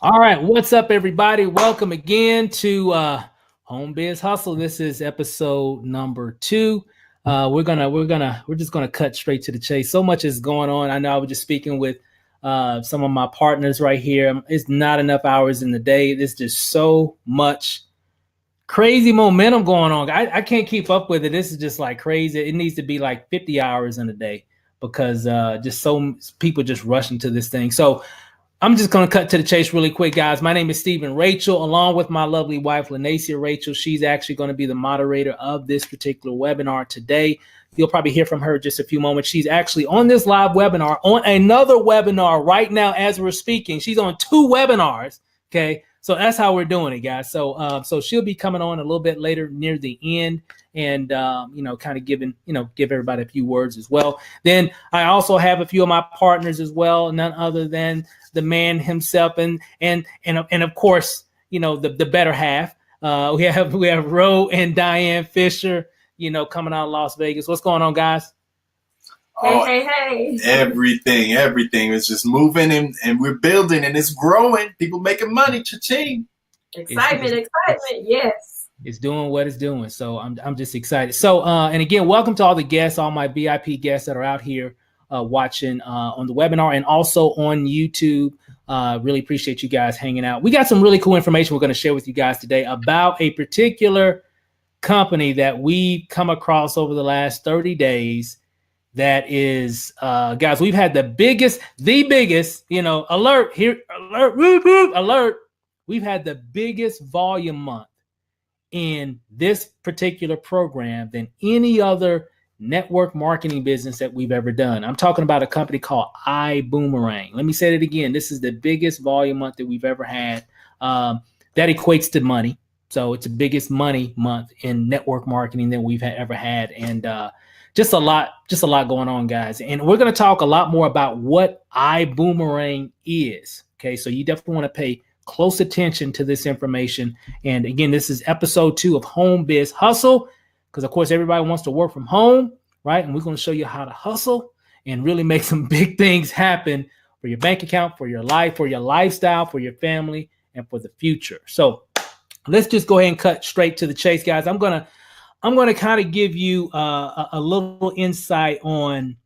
All right, what's up, everybody? Welcome again to Home Biz Hustle. This is episode number 2. We're just gonna cut straight to the chase. So much is going on. I know I was just speaking with some of my partners right here. It's not enough hours in the day. There's just so much crazy momentum going on. I can't keep up with it. This is just like crazy. It needs to be like 50 hours in a day because just so people just rush into this thing. So I'm just going to cut to the chase really quick, guys. My name is Stephen Rachel, along with my lovely wife, Lanacia Rachel. She's actually going to be the moderator of this particular webinar today. You'll probably hear from her in just a few moments. She's actually on this live webinar, on another webinar right now as we're speaking. She's on 2 webinars, okay? So that's how we're doing it, guys. So she'll be coming on a little bit later near the end and, kind of give everybody a few words as well. Then I also have a few of my partners as well, none other than the man himself and of course, the better half. We have Ro and Diane Fisher, coming out of Las Vegas. What's going on, guys? Hey. Everything is just moving and we're building and it's growing. People making money, cha-ching. Excitement, yes. It's doing what it's doing. So I'm just excited. So, and again, welcome to all the guests, all my VIP guests that are out here watching on the webinar and also on YouTube. Really appreciate you guys hanging out. We got some really cool information we're going to share with you guys today about a particular company that we've come across over the last 30 days. That is, guys, we've had the biggest, alert here, alert. We've had the biggest volume month in this particular program than any other network marketing business that we've ever done. I'm talking about a company called iBuumerang. Let me say it again. This is the biggest volume month that we've ever had. That equates to money. So it's the biggest money month in network marketing that we've ever had. And just a lot going on, guys. And we're going to talk a lot more about what iBuumerang is. Okay, so you definitely want to pay close attention to this information. And again, this is episode 2 of Home Biz Hustle, because of course everybody wants to work from home, right? And we're going to show you how to hustle and really make some big things happen for your bank account, for your life, for your lifestyle, for your family, and for the future. So let's just go ahead and cut straight to the chase, guys. I'm gonna kind of give you a little insight on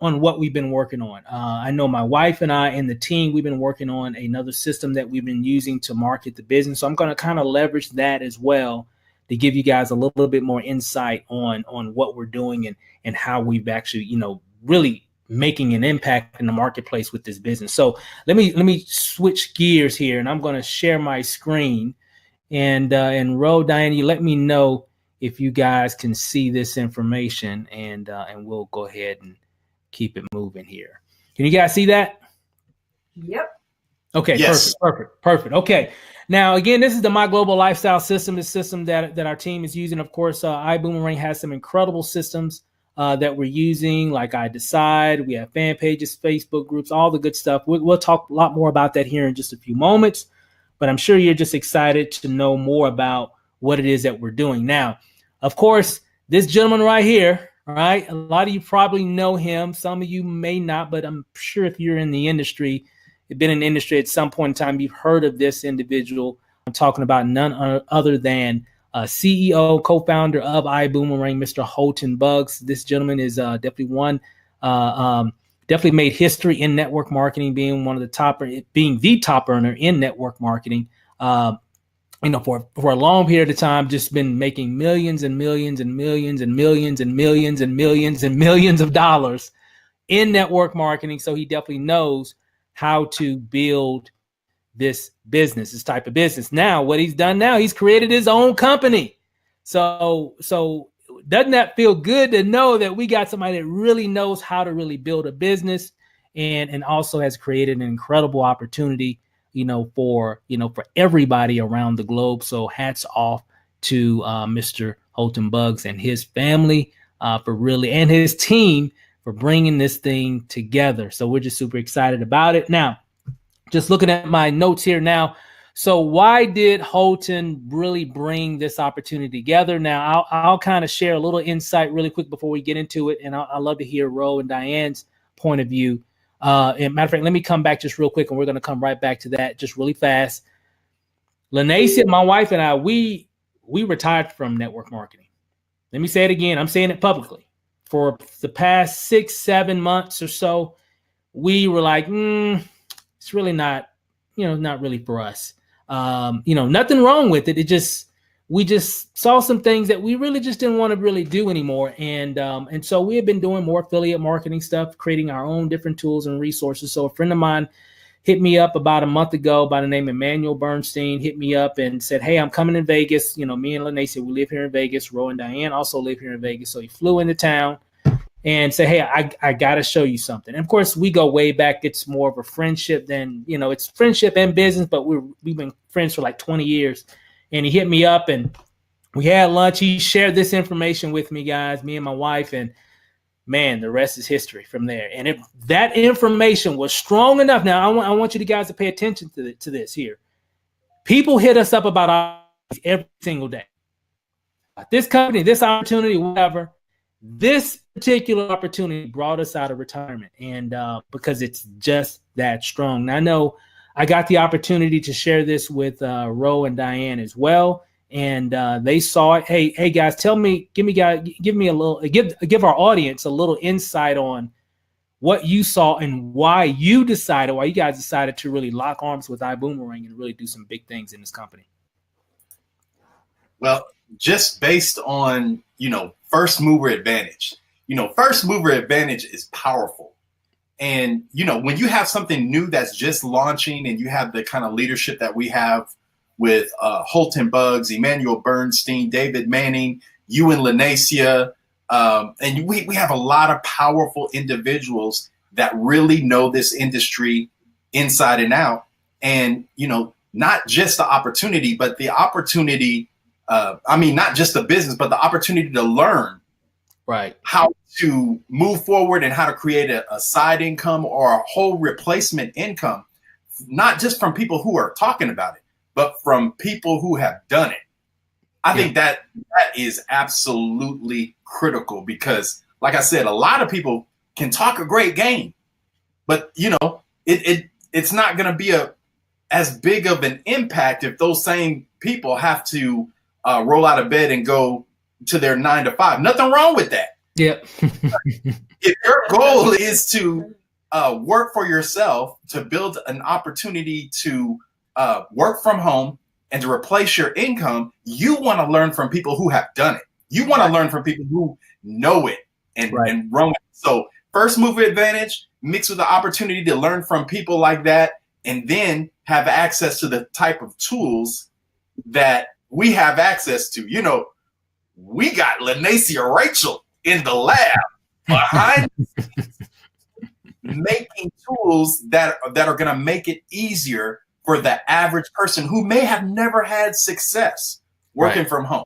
what we've been working on. I know my wife and I and the team, we've been working on another system that we've been using to market the business. So I'm going to kind of leverage that as well to give you guys a little bit more insight on what we're doing and how we've actually, really making an impact in the marketplace with this business. So let me switch gears here, and I'm going to share my screen. And Ro, Diane, you let me know if you guys can see this information, and we'll go ahead and keep it moving here. Can you guys see that? Yep. Okay, yes. Perfect. Okay. Now, again, this is the My Global Lifestyle System, the system that our team is using. Of course, iBuumerang has some incredible systems that we're using, like I Decide. We have fan pages, Facebook groups, all the good stuff. We'll talk a lot more about that here in just a few moments, but I'm sure you're just excited to know more about what it is that we're doing. Now, of course, this gentleman right here, all right, a lot of you probably know him. Some of you may not, but I'm sure if you're in the industry, you've been in the industry at some point in time, you've heard of this individual. I'm talking about none other than CEO, co-founder of iBuumerang, Mr. Houghton Buggs. This gentleman is definitely definitely made history in network marketing, being the top earner in network marketing. For a long period of time, just been making millions and millions and millions and millions and millions and millions and millions of dollars in network marketing. So he definitely knows how to build this type of business. Now, what he's done now, he's created his own company. So doesn't that feel good to know that we got somebody that really knows how to really build a business and also has created an incredible opportunity for everybody around the globe. So hats off to Mr. Houghton Buggs and his family and his team for bringing this thing together. So we're just super excited about it. Now, just looking at my notes here now. So why did Houghton really bring this opportunity together? Now, I'll kind of share a little insight really quick before we get into it. And I'd love to hear Ro and Diane's point of view And matter of fact, let me come back just real quick, and we're going to come right back to that just really fast. Lanacia, my wife, and I, we retired from network marketing. Let me say it again. I'm saying it publicly. For the past 6-7 months or so, we were like, it's really not, not really for us. Nothing wrong with it. We just saw some things that we really just didn't want to really do anymore. And so we have been doing more affiliate marketing stuff, creating our own different tools and resources. So a friend of mine hit me up about a month ago by the name of Emmanuel Bernstein, hit me up and said, hey, I'm coming in Vegas. Me and Lanacia, we live here in Vegas. Ro and Diane also live here in Vegas. So he flew into town and said, hey, I got to show you something. And of course, we go way back. It's more of a friendship than, it's friendship and business, but we've been friends for like 20 years. And he hit me up and we had lunch. He shared this information with me, guys, me and my wife, and man, the rest is history from there. And that information was strong enough. Now, I want you guys to pay attention to this here. People hit us up about every single day. This company, this opportunity, whatever. This particular opportunity brought us out of retirement, and because it's just that strong. Now, I know I got the opportunity to share this with Ro and Diane as well. And they saw it. Hey guys, give our audience a little insight on what you saw and why you guys decided to really lock arms with iBuumerang and really do some big things in this company. Well, just based on, first mover advantage. First mover advantage is powerful. And, when you have something new that's just launching and you have the kind of leadership that we have with Holton Buggs, Emmanuel Bernstein, David Manning, you and Lanacia. And we have a lot of powerful individuals that really know this industry inside and out. And, not just the opportunity, but the opportunity, not just the business, but the opportunity to learn how to move forward and how to create a side income or a whole replacement income, not just from people who are talking about it, but from people who have done it. I think that is absolutely critical because, like I said, a lot of people can talk a great game, but it's not going to be as big of an impact if those same people have to roll out of bed and go to their 9 to 5. Nothing wrong with that. Yep. If your goal is to work for yourself, to build an opportunity to work from home and to replace your income, you want to learn from people who have done it. You want to learn from people who know it and run it. So first mover advantage mixed with the opportunity to learn from people like that, and then have access to the type of tools that we have access to. We got Lanacia Rachel in the lab behind making tools that are going to make it easier for the average person who may have never had success working from home.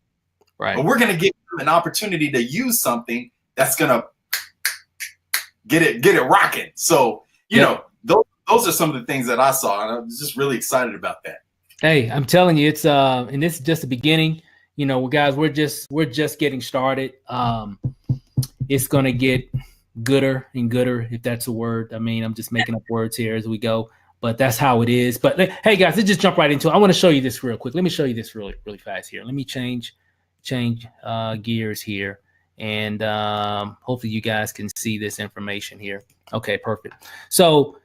Right. But we're going to give them an opportunity to use something that's going to get it rocking. So, those are some of the things that I saw, and I was just really excited about that. Hey, I'm telling you, it's and this is just the beginning. Guys, we're just getting started. It's going to get gooder and gooder, if that's a word. I'm just making up words here as we go. But that's how it is. But hey, guys, let's just jump right into it. I want to show you this real quick. Let me show you this really, really fast here. Let me change gears here. And hopefully you guys can see this information here. Okay, perfect. So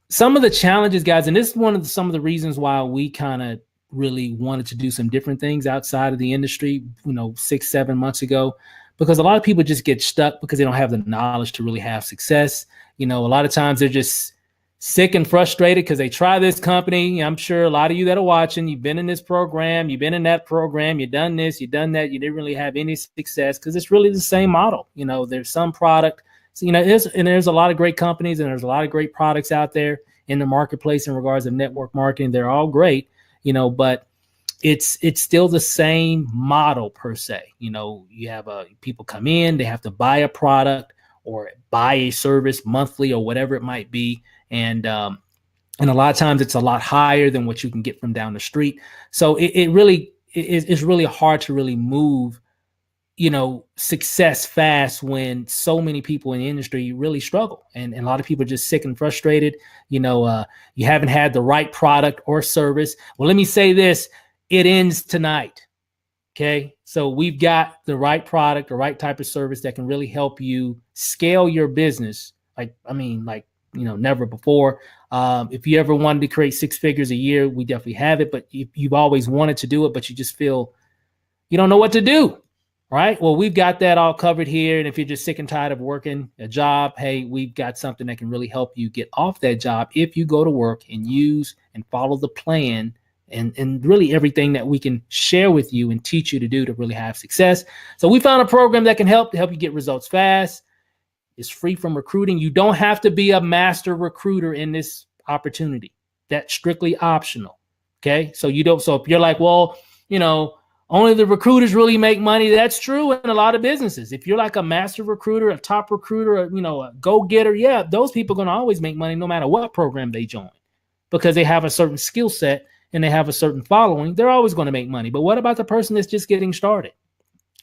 some of the challenges, guys, and this is some of the reasons why we kind of really wanted to do some different things outside of the industry, 6-7 months ago, because a lot of people just get stuck because they don't have the knowledge to really have success. A lot of times they're just sick and frustrated because they try this company. I'm sure a lot of you that are watching, you've been in this program, you've been in that program, you've done this, you've done that. You didn't really have any success because it's really the same model. There's some product. So, there's a lot of great companies and there's a lot of great products out there in the marketplace in regards to network marketing. They're all great, but it's still the same model per se. You have people come in, they have to buy a product or buy a service monthly or whatever it might be. And a lot of times it's a lot higher than what you can get from down the street. So it's really hard to really move, success fast when so many people in the industry really struggle, and a lot of people are just sick and frustrated. You haven't had the right product or service. Well, let me say this, it ends tonight. Okay. So we've got the right product, the right type of service that can really help you scale your business. Never before. If you ever wanted to create 6 figures a year, we definitely have it, but you've always wanted to do it, but you just feel you don't know what to do. Right. Well, we've got that all covered here. And if you're just sick and tired of working a job, hey, we've got something that can really help you get off that job if you go to work and use and follow the plan and really everything that we can share with you and teach you to do to really have success. So we found a program that can help you get results fast. It's free from recruiting. You don't have to be a master recruiter in this opportunity. That's strictly optional. Okay. So if you're like, well, only the recruiters really make money. That's true in a lot of businesses. If you're like a master recruiter, a top recruiter, a go-getter, yeah, those people are going to always make money no matter what program they join, because they have a certain skill set and they have a certain following. They're always going to make money. But what about the person that's just getting started,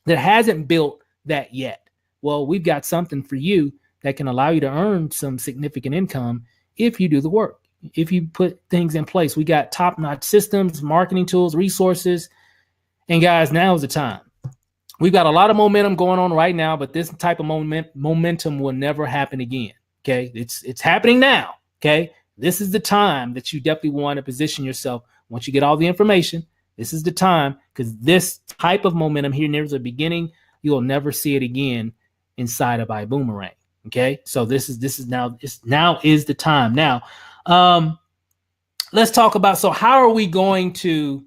that hasn't built that yet? Well, we've got something for you that can allow you to earn some significant income if you do the work, if you put things in place. We got top-notch systems, marketing tools, resources. And guys, now is the time. We've got a lot of momentum going on right now, but this type of momentum will never happen again. Okay. It's happening now. Okay. This is the time that you definitely want to position yourself. Once you get all the information, this is the time, because this type of momentum here near the beginning, you'll never see it again inside of iBuumerang. Okay. So this is now is the time. Now, let's talk about, so how are we going to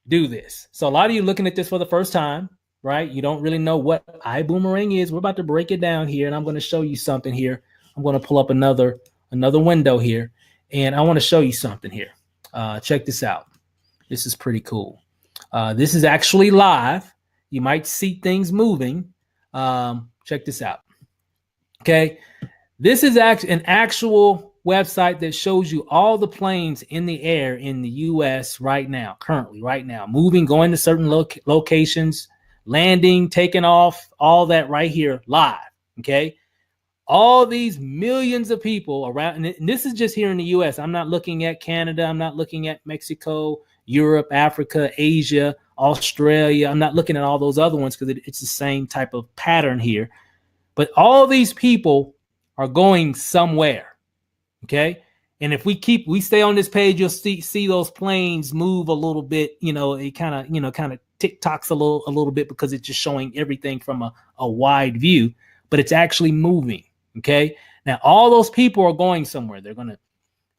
do this? So a lot of you looking at this for the first time, right? You don't really know what iBuumerang is. We're about to break it down here, and I'm going to show you something here. I'm going to pull up another window here, and I want to show you something here. Check this out. This is pretty cool. This is actually live. You might see things moving. Check this out. Okay. This is an actual website that shows you all the planes in the air in the U.S. right now, moving, going to certain locations, landing, taking off, all that right here live. Okay. All these millions of people around, and this is just here in the U.S. I'm not looking at Canada. I'm not looking at Mexico, Europe, Africa, Asia, Australia. I'm not looking at all those other ones because it's the same type of pattern here. But all these people are going somewhere. Okay. And if we stay on this page, you'll see those planes move a little bit. It kind of tick-tocks a little bit because it's just showing everything from a wide view, but it's actually moving. Okay. Now, all those people are going somewhere. They're going to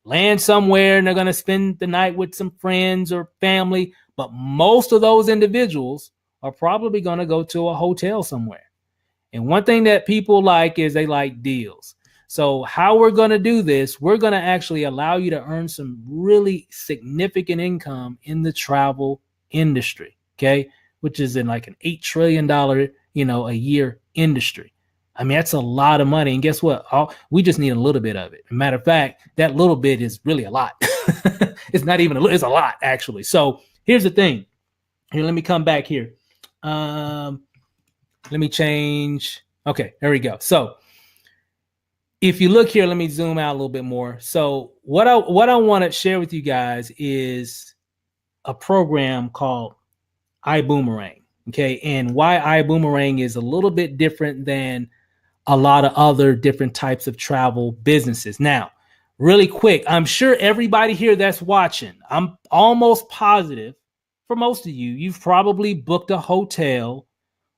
land somewhere and they're going to spend the night with some friends or family. But most of those individuals are probably going to go to a hotel somewhere. And one thing that people like is they like deals. So how we're going to do this, we're going to actually allow you to earn some really significant income in the travel industry, okay, which is in like an $8 trillion, a year industry. I mean, that's a lot of money. And guess what? We just need a little bit of it. Matter of fact, that little bit is really a lot. It's not even it's a lot, actually. So here's the thing. Here, let me come back here. Let me change. Okay, there we go. So if you look here, let me zoom out a little bit more. So what I want to share with you guys is a program called iBuumerang. Okay. And why iBuumerang is a little bit different than a lot of other different types of travel businesses. Now, really quick, I'm sure everybody here that's watching, I'm almost positive for most of you, you've probably booked a hotel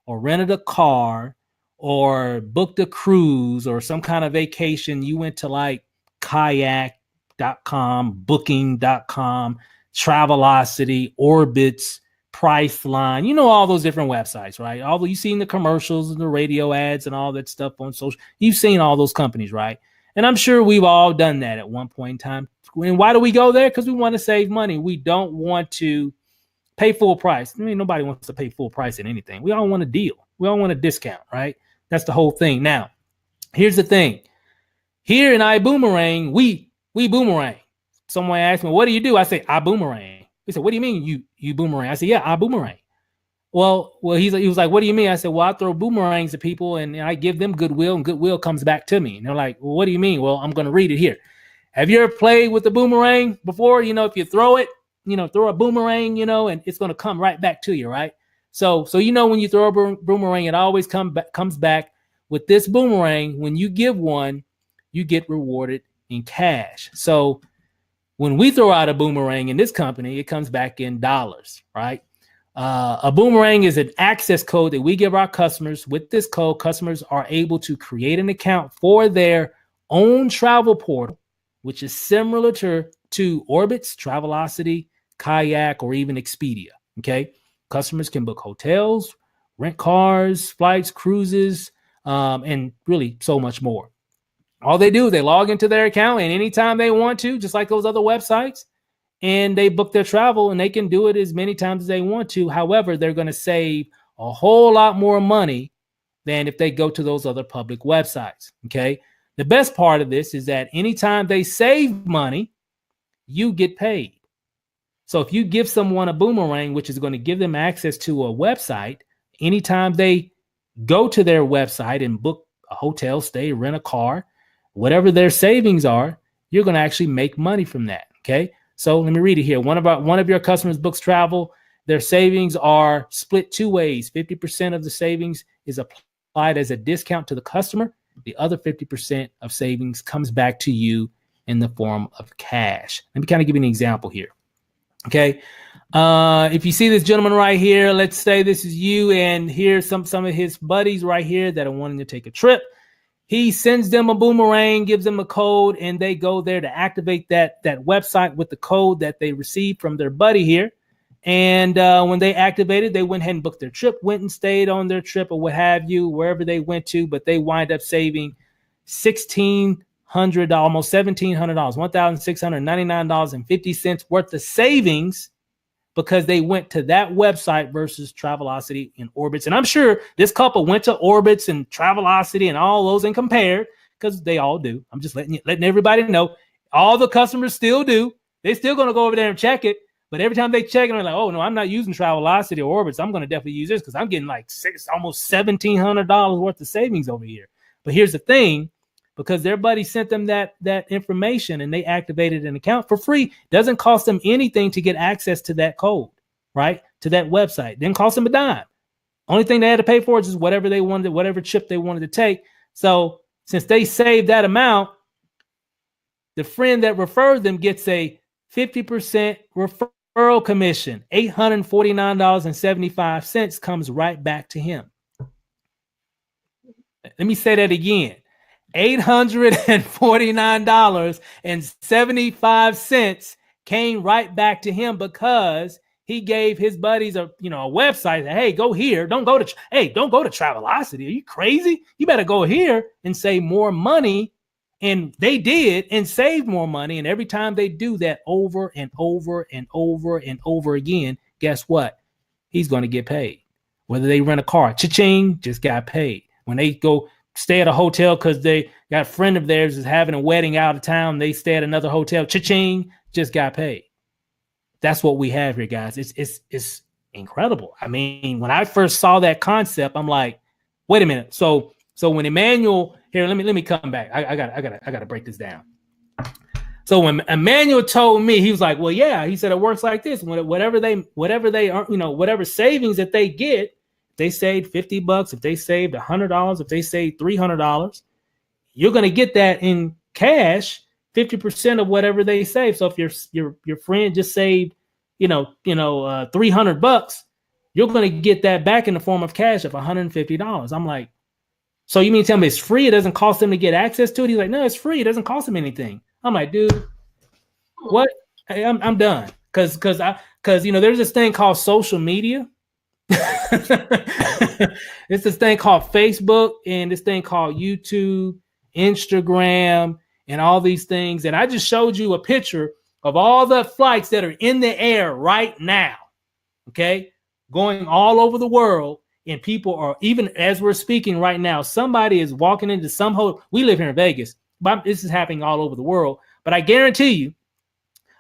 or rented a car or booked a cruise or some kind of vacation. You went to like kayak.com, booking.com, Travelocity, Orbitz, Priceline, all those different websites, right? Although you've seen the commercials and the radio ads and all that stuff on social, you've seen all those companies, right? And I'm sure we've all done that at one point in time. And why do we go there? Because we want to save money. We don't want to pay full price. I mean, nobody wants to pay full price in anything. We all want a deal. We all want a discount, right? That's the whole thing. Now, here's the thing. Here in iBuumerang, we boomerang. Someone asked me, what do you do? I say, I boomerang. They said, what do you mean you boomerang? I said, yeah, I boomerang. Well, he was like, what do you mean? I said, well, I throw boomerangs at people and I give them goodwill, and goodwill comes back to me. And they're like, well, what do you mean? Well, I'm going to read it here. Have you ever played with the boomerang before? If you throw it, throw a boomerang, and it's going to come right back to you, right? So when you throw a boomerang, it always comes back. With this boomerang, when you give one, you get rewarded in cash. So when we throw out a boomerang in this company, it comes back in dollars, right? A boomerang is an access code that we give our customers. With this code, customers are able to create an account for their own travel portal, which is similar to Orbitz, Travelocity, Kayak, or even Expedia. Okay, customers can book hotels, rent cars, flights, cruises, and really so much more. All they do is they log into their account, and anytime they want to, just like those other websites, and they book their travel, and they can do it as many times as they want to. However, they're going to save a whole lot more money than if they go to those other public websites. Okay. The best part of this is that anytime they save money, you get paid. So if you give someone a boomerang, which is going to give them access to a website, anytime they go to their website and book a hotel stay, rent a car, whatever their savings are, you're going to actually make money from that. Okay. So let me read it here. One of your customers books travel. Their savings are split two ways. 50% of the savings is applied as a discount to the customer. The other 50% of savings comes back to you in the form of cash. Let me kind of give you an example here. Okay. If you see this gentleman right here, let's say this is you, and here's some of his buddies right here that are wanting to take a trip. He sends them a boomerang, gives them a code, and they go there to activate that website with the code that they received from their buddy here. And when they activated, they went ahead and booked their trip, went and stayed on their trip or what have you, wherever they went to, but they wind up saving $1,600, almost $1,700, $1,699.50 worth of savings because they went to that website versus Travelocity and Orbitz. And I'm sure this couple went to Orbitz and Travelocity and all those and compared, because they all do. I'm just letting everybody know. All the customers still do. They're still going to go over there and check it. But every time they check it, they're like, oh, no, I'm not using Travelocity or Orbitz. I'm going to definitely use this because I'm getting like almost $1,700 worth of savings over here. But here's the thing. Because their buddy sent them that information and they activated an account for free. Doesn't cost them anything to get access to that code, right? To that website. Didn't cost them a dime. Only thing they had to pay for is just whatever they wanted, whatever chip they wanted to take. So since they saved that amount, the friend that referred them gets a 50% referral commission. $849.75 comes right back to him. Let me say that again. $849.75 came right back to him because he gave his buddies a website that, hey, go here. Don't go to Travelocity. Are you crazy? You better go here and save more money. And they did and saved more money. And every time they do that over and over and over and over again, guess what? He's going to get paid. Whether they rent a car, cha-ching, just got paid. When they go stay at a hotel because they got a friend of theirs is having a wedding out of town, they stay at another hotel, cha-ching, just got paid. That's what we have here, guys. It's incredible. I mean, when I first saw that concept, I'm like, wait a minute. So when Emmanuel here, let me come back. I gotta break this down. So when Emmanuel told me, he was like, well, yeah, he said it works like this. Whatever they earn, whatever savings that they get, they saved $50, if they saved $100, if they saved $300, you're going to get that in cash, 50% of whatever they save. So if your friend just saved, $300, you're going to get that back in the form of cash of $150. I'm like, so you mean to tell me it's free? It doesn't cost them to get access to it? He's like, no, it's free. It doesn't cost them anything. I'm like, dude, what? Hey, I'm done. Cause there's this thing called social media. It's this thing called Facebook and this thing called YouTube, Instagram, and all these things. And I just showed you a picture of all the flights that are in the air right now, okay, going all over the world. And people are, even as we're speaking right now, somebody is walking into some hotel. We live here in Vegas, but this is happening all over the world. But I guarantee you,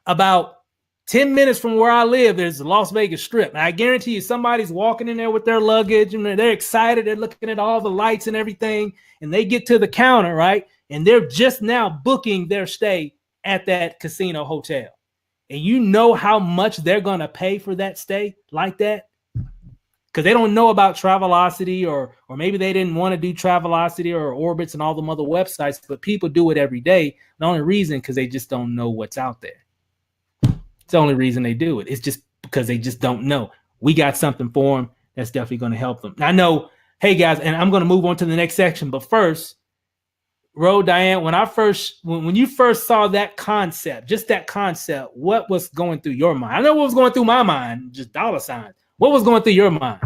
about 10 minutes from where I live, there's the Las Vegas Strip. And I guarantee you somebody's walking in there with their luggage and they're excited. They're looking at all the lights and everything. And they get to the counter, right? And they're just now booking their stay at that casino hotel. And you know how much they're going to pay for that stay like that? Because they don't know about Travelocity or maybe they didn't want to do Travelocity or Orbitz and all them other websites, but people do it every day. The only reason, because they just don't know what's out there. It's the only reason they do it. It's just because they just don't know. We got something for them that's definitely going to help them. I know, hey guys, and I'm going to move on to the next section, but first, Diane, when you first saw that concept, just that concept, what was going through your mind? I know what was going through my mind, just dollar signs. What was going through your mind?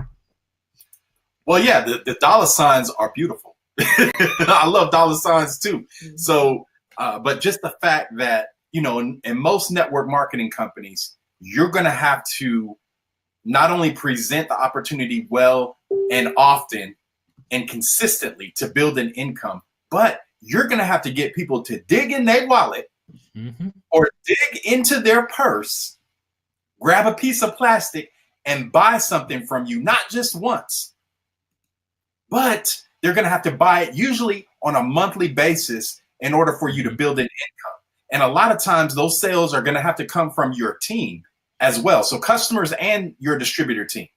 Well, yeah, the dollar signs are beautiful. I love dollar signs too. So, but just the fact that, you know, in most network marketing companies, you're going to have to not only present the opportunity well and often and consistently to build an income, but you're going to have to get people to dig in their wallet or dig into their purse, grab a piece of plastic and buy something from you, not just once, but they're going to have to buy it usually on a monthly basis in order for you to build an income. And a lot of times those sales are going to have to come from your team as well. So customers and your distributor team.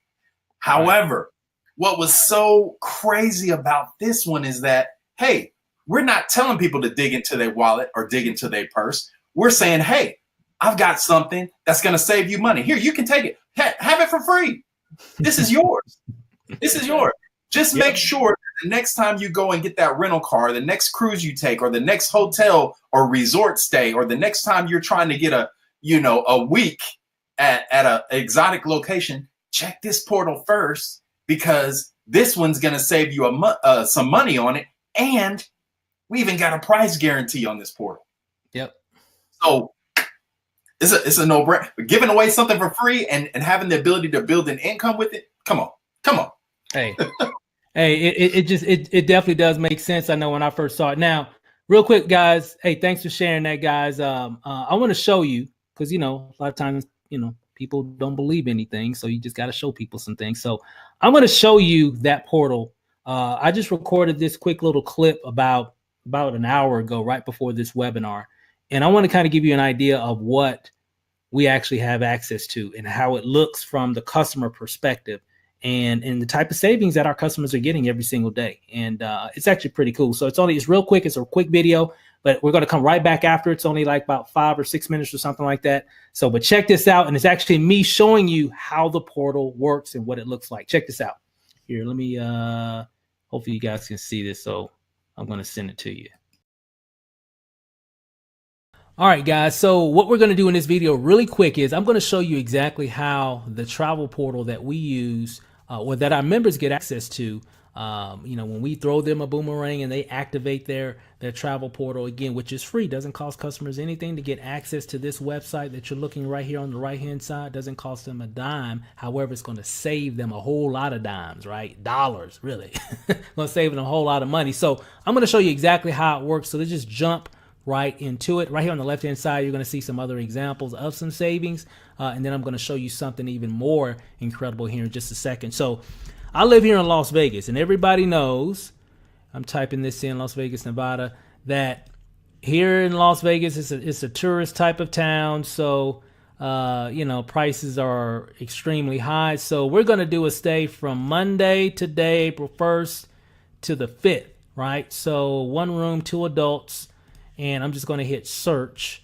However, what was so crazy about this one is that, hey, we're not telling people to dig into their wallet or dig into their purse. We're saying, hey, I've got something that's going to save you money. Here, you can take it. Have it for free. This is yours. This is yours. Just make sure the next time you go and get that rental car, the next cruise you take, or the next hotel or resort stay, or the next time you're trying to get a week at an exotic location, check this portal first, because this one's going to save you some money on it. And we even got a price guarantee on this portal. Yep. So it's a no-brainer. Giving away something for free and having the ability to build an income with it. Come on. Hey, it definitely does make sense. I know when I first saw it. Now, real quick, guys. Hey, thanks for sharing that, guys. I want to show you, because, you know, a lot of times, you know, people don't believe anything. So you just got to show people some things. So I'm going to show you that portal. I just recorded this quick little clip about an hour ago, right before this webinar. And I want to kind of give you an idea of what we actually have access to and how it looks from the customer perspective and the type of savings that our customers are getting every single day. And it's actually pretty cool. So it's real quick. It's a quick video, but we're going to come right back after. It's only like about 5 or 6 minutes or something like that. So, but check this out. And it's actually me showing you how the portal works and what it looks like. Check this out. Here, let me, hopefully you guys can see this. So I'm going to send it to you. All right, guys. So what we're going to do in this video really quick is I'm going to show you exactly how the travel portal that we use or that our members get access to, you know, when we throw them a boomerang and they activate their travel portal, again, which is free, doesn't cost customers anything to get access to this website that you're looking right here on the right hand side. Doesn't cost them a dime. However, it's going to save them a whole lot of dimes, right? Dollars, really. Going to save them a whole lot of money. So I'm going to show you exactly how it works. So let's just jump right into it. Right here on the left hand side, you're going to see some other examples of some savings, and then I'm going to show you something even more incredible here in just a second. So I live here in Las Vegas, and everybody knows, I'm typing this in, Las Vegas, Nevada, that here in Las Vegas it's a tourist type of town. So you know, prices are extremely high. So we're going to do a stay from Monday today, April 1st to the 5th, right? So 1 room, 2 adults. And I'm just going to hit search,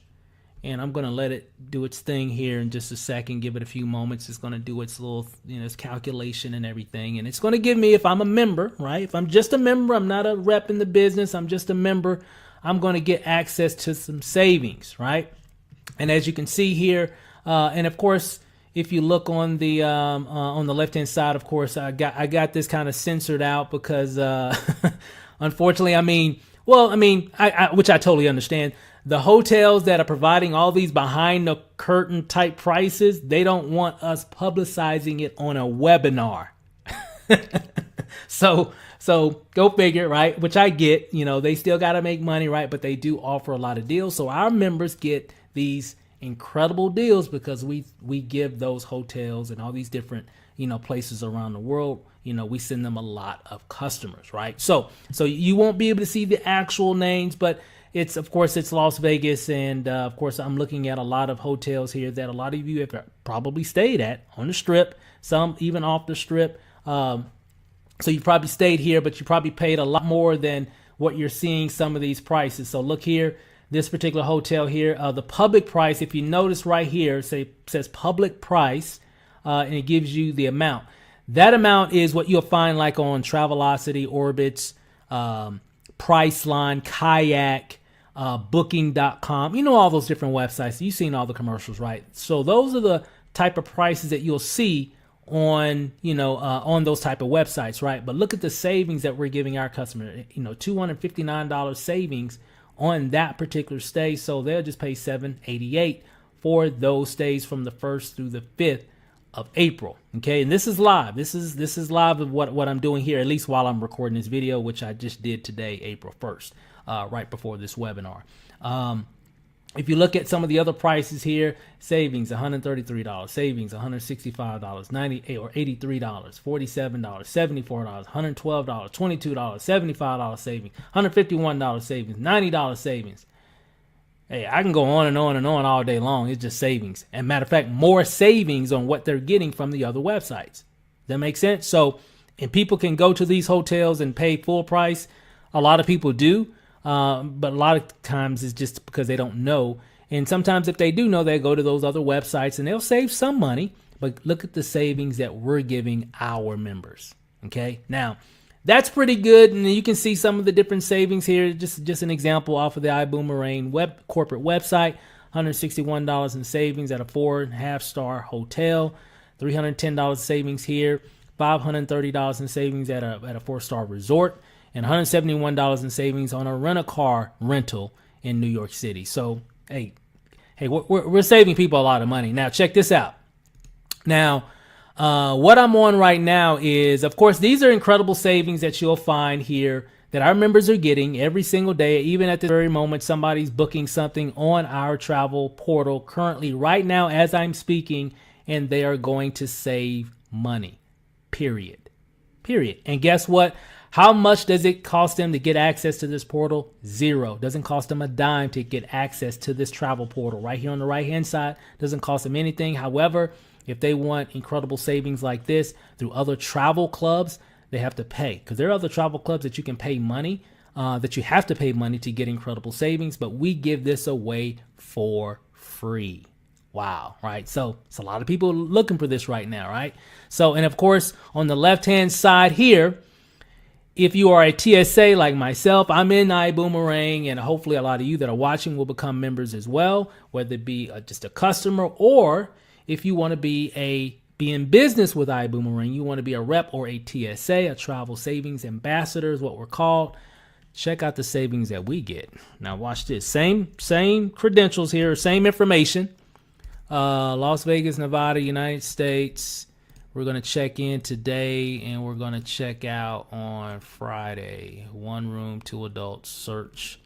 and I'm going to let it do its thing here in just a second. Give it a few moments. It's going to do its little, you know, its calculation and everything. And it's going to give me, if I'm a member, right? If I'm just a member, I'm not a rep in the business, I'm just a member, I'm going to get access to some savings, right? And as you can see here, and of course, if you look on the left-hand side, of course, I got this kind of censored out because, unfortunately, which I totally understand. The hotels that are providing all these behind the curtain type prices, they don't want us publicizing it on a webinar. So go figure, right? Which I get, you know, they still got to make money, right? But they do offer a lot of deals. So our members get these incredible deals because we give those hotels and all these different, places around the world, we send them a lot of customers, right? So you won't be able to see the actual names, but it's Las Vegas. And of course, I'm looking at a lot of hotels here that a lot of you have probably stayed at on the strip, some even off the strip. So you probably stayed here, but you probably paid a lot more than what you're seeing some of these prices. So look here, this particular hotel here, the public price, if you notice right here, says public price, and it gives you the amount. That amount is what you'll find like on Travelocity, Orbitz, Priceline, Kayak, Booking.com. All those different websites. You've seen all the commercials, right? So those are the type of prices that you'll see on those type of websites, right? But look at the savings that we're giving our customer. $259 savings on that particular stay. So they'll just pay $788 for those stays from the 1st through the 5th of April. Okay, and this is live. This is live of what I'm doing here, at least while I'm recording this video, which I just did today, April 1st, right before this webinar. If you look at some of the other prices here, savings $133, savings $165, $98 or $83, $47, $74, $112, $22, $75 savings, $151 savings, $90 savings. Hey, I can go on and on and on all day long. It's just savings. And matter of fact, more savings on what they're getting from the other websites. That makes sense? So, and people can go to these hotels and pay full price. A lot of people do. But a lot of times it's just because they don't know. And sometimes if they do know, they go to those other websites and they'll save some money. But look at the savings that we're giving our members. Okay. Now, that's pretty good. And you can see some of the different savings here. Just an example off of the iBuumerang corporate website. $161 in savings at a 4.5-star hotel. $310 savings here. $530 in savings at a 4-star resort. And $171 in savings on a rent-a-car rental in New York City. So, hey, we're saving people a lot of money. Now, check this out. Now, what I'm on right now is, of course, these are incredible savings that you'll find here that our members are getting every single day. Even at this very moment, somebody's booking something on our travel portal currently right now as I'm speaking, and they are going to save money, period. And guess what? How much does it cost them to get access to this portal? $0. Doesn't cost them a dime to get access to this travel portal. Right here on the right-hand side, doesn't cost them anything. However, if they want incredible savings like this through other travel clubs, they have to pay. Because there are other travel clubs that you can pay money, that you have to pay money to get incredible savings. But we give this away for free. Wow, right? So it's a lot of people looking for this right now, right? So, and of course, on the left-hand side here, if you are a TSA like myself, I'm in iBuumerang, and hopefully a lot of you that are watching will become members as well, whether it be just a customer, or if you want to be in business with iBuumerang, you want to be a rep or a TSA, a travel savings ambassador is what we're called. Check out the savings that we get. Now watch this. Same credentials here, same information. Las Vegas, Nevada, United States. We're going to check in today and we're going to check out on Friday. 1 room, 2 adults, search.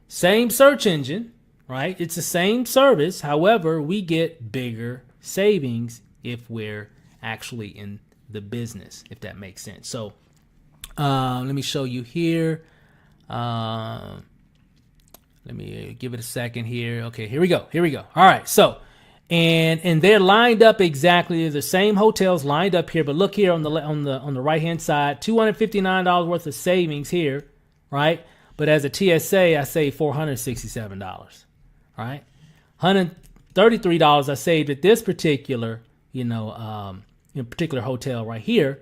Same search engine, right? It's the same service. However, we get bigger savings if we're actually in the business, if that makes sense. So let me show you here. Let me give it a second here. Okay, here we go. All right, so and they're lined up exactly. They're the same hotels lined up here, but look here on the right hand side, $259 worth of savings here, right? But as a TSA, I saved $467, right? $133 I saved at this particular, particular hotel right here,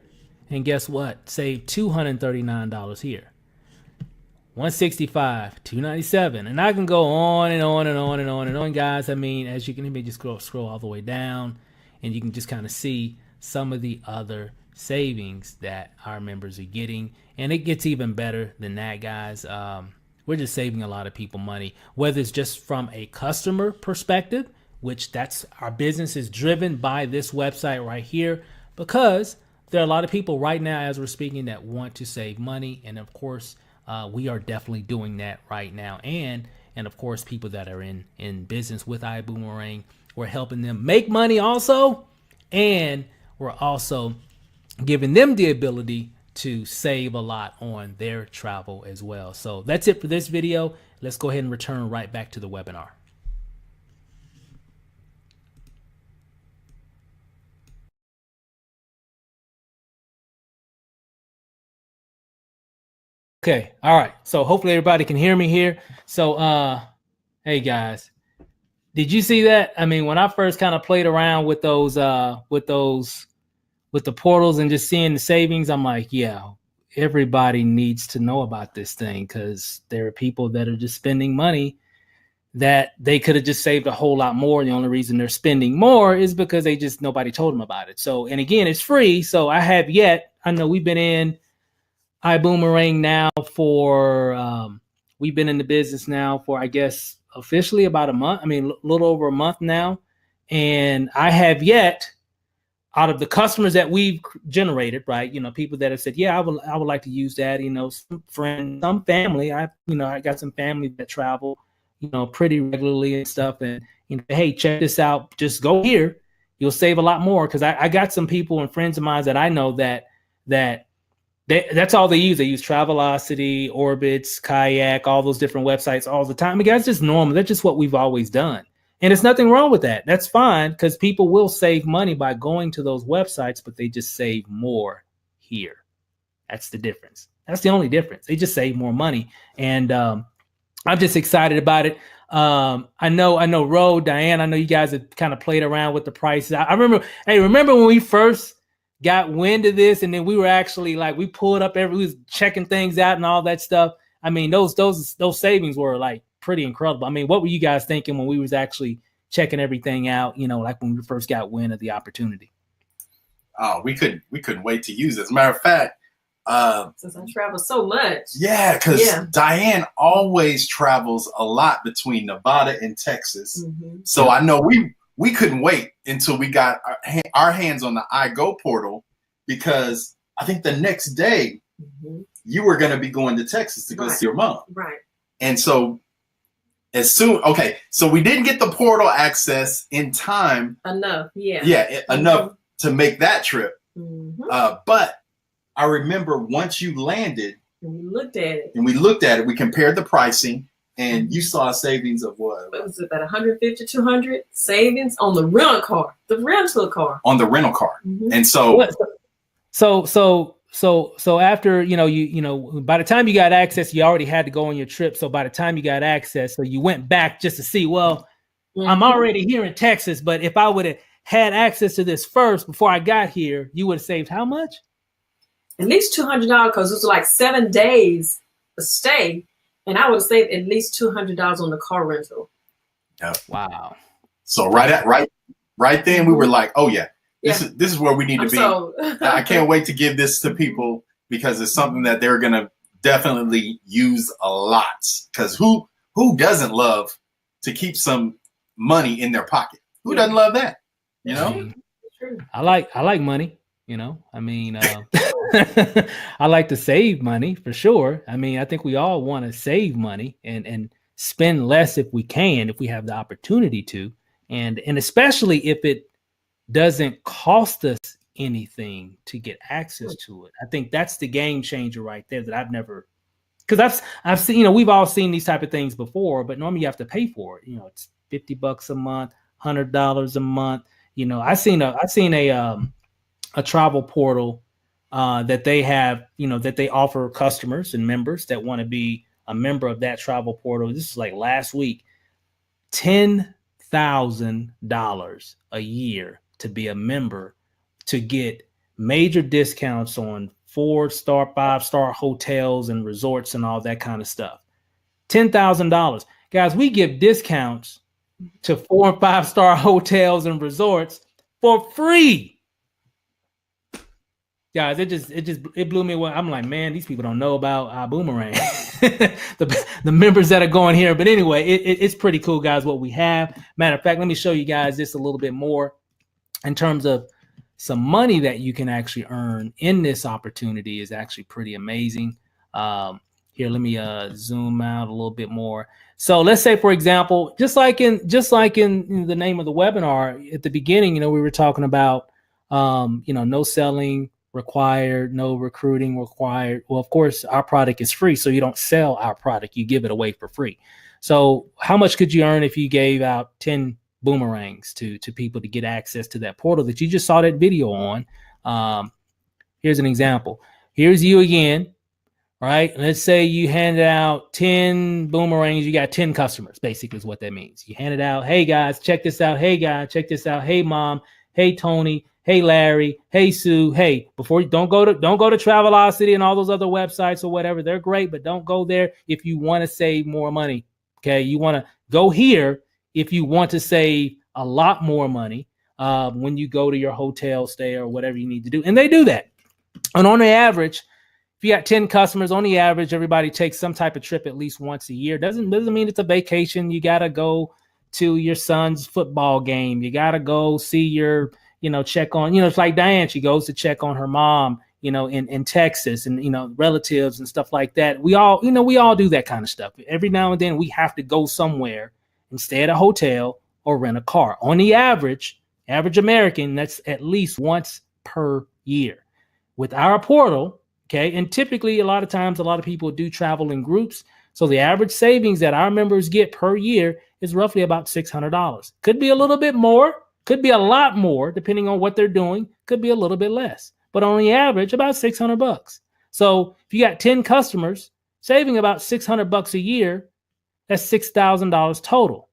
and guess what? Saved $239 here. $165, $297, and I can go on and on and on and on and on, guys. I mean, as you can just scroll all the way down, and you can just kind of see some of the other savings that our members are getting, and it gets even better than that, guys. We're just saving a lot of people money, whether it's just from a customer perspective, which that's our business is driven by this website right here, because there are a lot of people right now as we're speaking that want to save money, and of course, we are definitely doing that right now. And and of course, people that are in business with iBuumerang. We're helping them make money also, and we're also giving them the ability to save a lot on their travel as well. So that's it for this video. Let's go ahead and return right back to the webinar. Okay, all right. So hopefully everybody can hear me here. So hey guys, did you see that? I mean, when I first kind of played around with those with the portals and just seeing the savings, I'm like, yeah, everybody needs to know about this thing, because there are people that are just spending money that they could have just saved a whole lot more. The only reason they're spending more is because nobody told them about it. So, and again, it's free. So I know we've been in iBuumerang now for, we've been in the business now for, I guess, officially about a month. I mean, a little over a month now. And I have yet, out of the customers that we've generated, right, people that have said, yeah, I would like to use that, some friends, some family. I got some family that travel, pretty regularly and stuff. And, hey, check this out. Just go here. You'll save a lot more. Because I got some people and friends of mine that I know that's all they use. They use Travelocity, Orbitz, Kayak, all those different websites all the time. Again, that's just normal. That's just what we've always done. And there's nothing wrong with that. That's fine, because people will save money by going to those websites, but they just save more here. That's the difference. That's the only difference. They just save more money. And I'm just excited about it. I know, Ro, Diane, I know you guys have kind of played around with the prices. I remember when we first got wind of this, and then we were actually we pulled up we was checking things out and all that stuff. I mean, those savings were pretty incredible. I mean, what were you guys thinking when we was actually checking everything out, when we first got wind of the opportunity? Oh, we couldn't wait to use it. As a matter of fact, since I travel so much. Yeah, because Diane always travels a lot between Nevada and Texas. Mm-hmm. So I know we couldn't wait until we got our hands on the iGo portal, because I think the next day you were going to be going to Texas to go see your mom. Right. And so so we didn't get the portal access in time. Enough, yeah. Yeah, enough to make that trip. Mm-hmm. But I remember once you landed, and we looked at it, we compared the pricing, and you saw a savings of what? What was it, about 150, 200 savings on the rental car? On the rental car. Mm-hmm. And so after, by the time you got access, you already had to go on your trip. So by the time you got access, so you went back just to see, well, I'm already here in Texas, but if I would have had access to this first before I got here, you would have saved how much? At least $200, because it was 7 days a stay, and I would have saved at least $200 on the car rental. Yep. Wow. So right then we were like, oh yeah. This is where we need to be. I can't wait to give this to people, because it's something that they're gonna definitely use a lot. Because who doesn't love to keep some money in their pocket? Who doesn't love that? I like money. I mean, I like to save money for sure. I mean, I think we all want to save money and spend less if we can, if we have the opportunity to, and especially if it doesn't cost us anything to get access to it. I think that's the game changer right there, that I've never, because I've seen, we've all seen these type of things before, but normally you have to pay for it. It's $50 a month, $100 a month. I seen a travel portal that they have, that they offer customers and members that want to be a member of that travel portal. This is last week, $10,000 a year to be a member, to get major discounts on 4-star, 5-star hotels and resorts and all that kind of stuff. $10,000. Guys, we give discounts to 4- and 5-star hotels and resorts for free. Guys, it blew me away. I'm like, man, these people don't know about iBuumerang. the members that are going here. But anyway, it's pretty cool, guys, what we have. Matter of fact, let me show you guys this a little bit more in terms of some money that you can actually earn in this opportunity. Is actually pretty amazing. Here, let me zoom out a little bit more. So let's say, for example, just like in the name of the webinar at the beginning, we were talking about, no selling required, no recruiting required. Well, of course, our product is free, so you don't sell our product; you give it away for free. So, how much could you earn if you gave out 10 boomerangs to people to get access to that portal that you just saw that video on? Here's an example. Here's you again. Right? Let's say you handed out 10 boomerangs. You got 10 customers, basically is what that means. You hand it out. Hey, guys, check this out. Hey, guys, check this out. Hey, Mom. Hey, Tony. Hey, Larry. Hey, Sue. Hey, don't go to Travelocity and all those other websites or whatever. They're great, but don't go there if you want to save more money. Okay? You want to go here if you want to save a lot more money when you go to your hotel stay or whatever you need to do. And they do that. And on the average, if you got 10 customers, on the average, everybody takes some type of trip at least once a year. Doesn't mean it's a vacation. You got to go to your son's football game. You got to go see your, check on, it's like Diane. She goes to check on her mom, in Texas and, relatives and stuff like that. We all do that kind of stuff. Every now and then we have to go somewhere and stay at a hotel or rent a car. On the average American, that's at least once per year. With our portal, okay, and typically a lot of times, a lot of people do travel in groups. So the average savings that our members get per year is roughly about $600. Could be a little bit more, could be a lot more, depending on what they're doing, could be a little bit less. But on the average, about $600. So if you got 10 customers, saving about $600 a year, that's $6,000 total.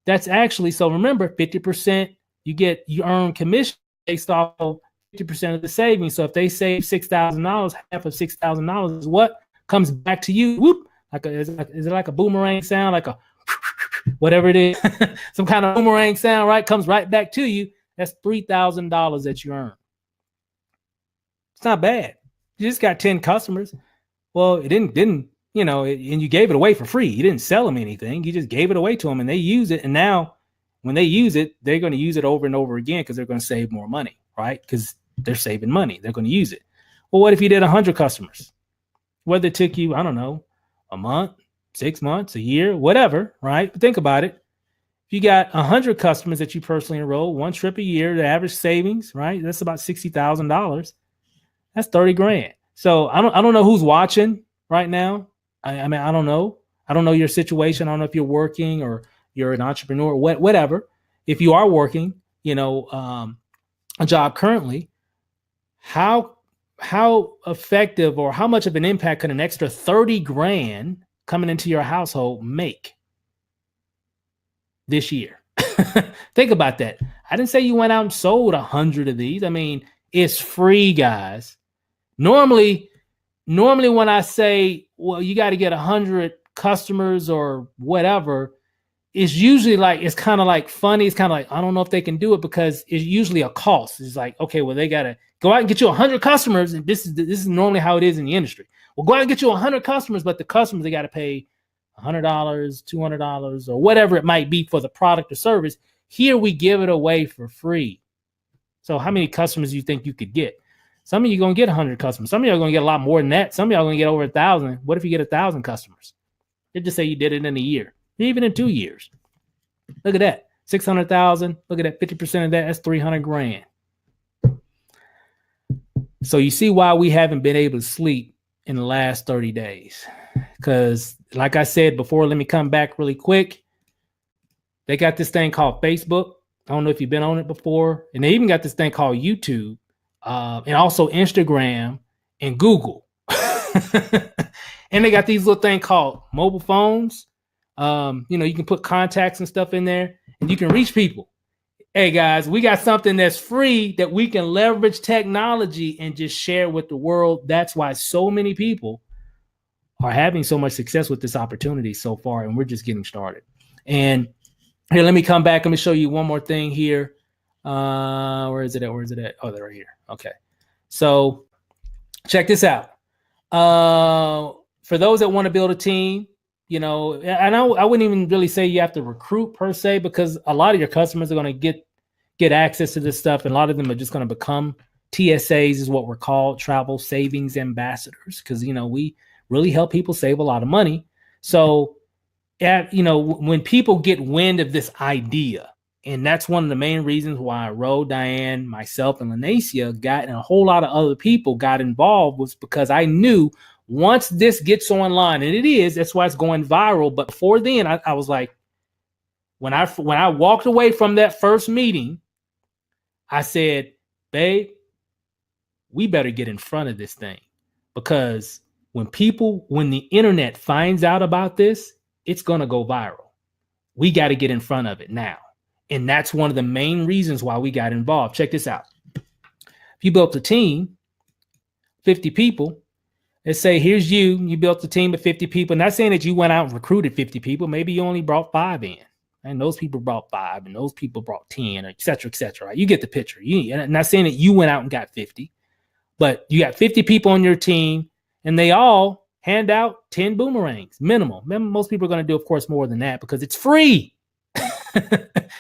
That's actually, so remember, 50%, you earn commission based off of 50% of the savings. So if they save $6,000, half of $6,000 is what comes back to you. Whoop! Is it like a boomerang sound, like a whatever it is, some kind of boomerang sound, right? Comes right back to you. That's $3,000 that you earn. It's not bad. You just got 10 customers. Well, it didn't, and you gave it away for free. You didn't sell them anything. You just gave it away to them, and they use it. And now, when they use it, they're going to use it over and over again because they're going to save more money. Right? Because they're saving money. They're going to use it. Well, what if you did 100 customers? Whether it took you, I don't know, a month, 6 months, a year, whatever, right? But think about it. If you got 100 customers that you personally enroll, one trip a year, the average savings, right? That's about $60,000. That's 30 grand. So I don't know who's watching right now. I mean, I don't know. I don't know your situation. I don't know if you're working or you're an entrepreneur, whatever. If you are working, a job currently, how effective or how much of an impact could an extra 30 grand coming into your household make this year? Think about that. I didn't say you went out and sold 100 of these. I mean, it's free, guys. Normally when I say, well, you got to get 100 customers or whatever, it's usually like, it's kind of like funny. It's kind of like, I don't know if they can do it because it's usually a cost. It's like, okay, well, they got to go out and get you 100 customers. And this is normally how it is in the industry. Well, go out and get you 100 customers, but the customers, they got to pay $100, $200 or whatever it might be for the product or service. Here we give it away for free. So how many customers do you think you could get? Some of you are going to get 100 customers. Some of you are going to get a lot more than that. Some of you are going to get over 1,000. What if you get 1,000 customers? Let's just say you did it in a year. Even in 2 years. Look at that. 600,000. Look at that. 50% of that. That's 300 grand. So you see why we haven't been able to sleep in the last 30 days. Because like I said before, let me come back really quick. They got this thing called Facebook. I don't know if you've been on it before. And they even got this thing called YouTube and also Instagram and Google. And they got these little thing called mobile phones. You can put contacts and stuff in there and you can reach people. Hey guys, we got something that's free that we can leverage technology and just share with the world. That's why so many people are having so much success with this opportunity so far. And we're just getting started. And here, let me come back. Let me show you one more thing here. Where is it at? Oh, they're right here. Okay. So check this out. For those that want to build a team, and I wouldn't even really say you have to recruit per se, because a lot of your customers are going to get access to this stuff. And a lot of them are just going to become TSAs, is what we're called, travel savings ambassadors, because, we really help people save a lot of money. So when people get wind of this idea, and that's one of the main reasons why Ro, Diane, myself, and Lanacia and a whole lot of other people got involved, was because I knew once this gets online, and that's why it's going viral. But before then, I was like, when I walked away from that first meeting, I said, babe, we better get in front of this thing, because when the internet finds out about this, it's going to go viral. We got to get in front of it now. And that's one of the main reasons why we got involved. Check this out. If you built a team, 50 people, let's say here's you built a team of 50 people. Not saying that you went out and recruited 50 people. Maybe you only brought 5 in. And those people brought 5, and those people brought 10, or et cetera, right? You get the picture. I'm not saying that you went out and got 50, but you got 50 people on your team, and they all hand out 10 boomerangs, minimum. Most people are going to do, of course, more than that because it's free.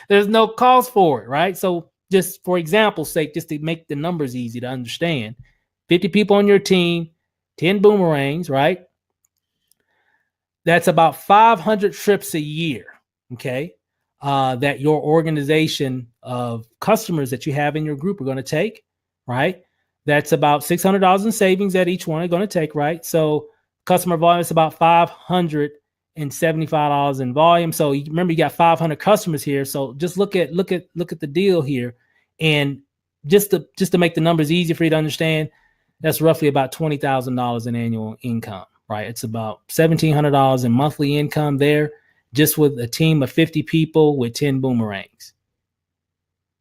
There's no cost for it, right? So just for example's sake, just to make the numbers easy to understand, 50 people on your team, 10 boomerangs, right? That's about 500 trips a year, okay? That your organization of customers that you have in your group are going to take, right? That's about $600 in savings that each one are going to take, right? So customer volume is about $575 in volume. So remember, you got 500 customers here. So just look at the deal here, and just to make the numbers easy for you to understand, that's roughly about $20,000 in annual income, right? It's about $1,700 in monthly income there, just with a team of 50 people with 10 boomerangs.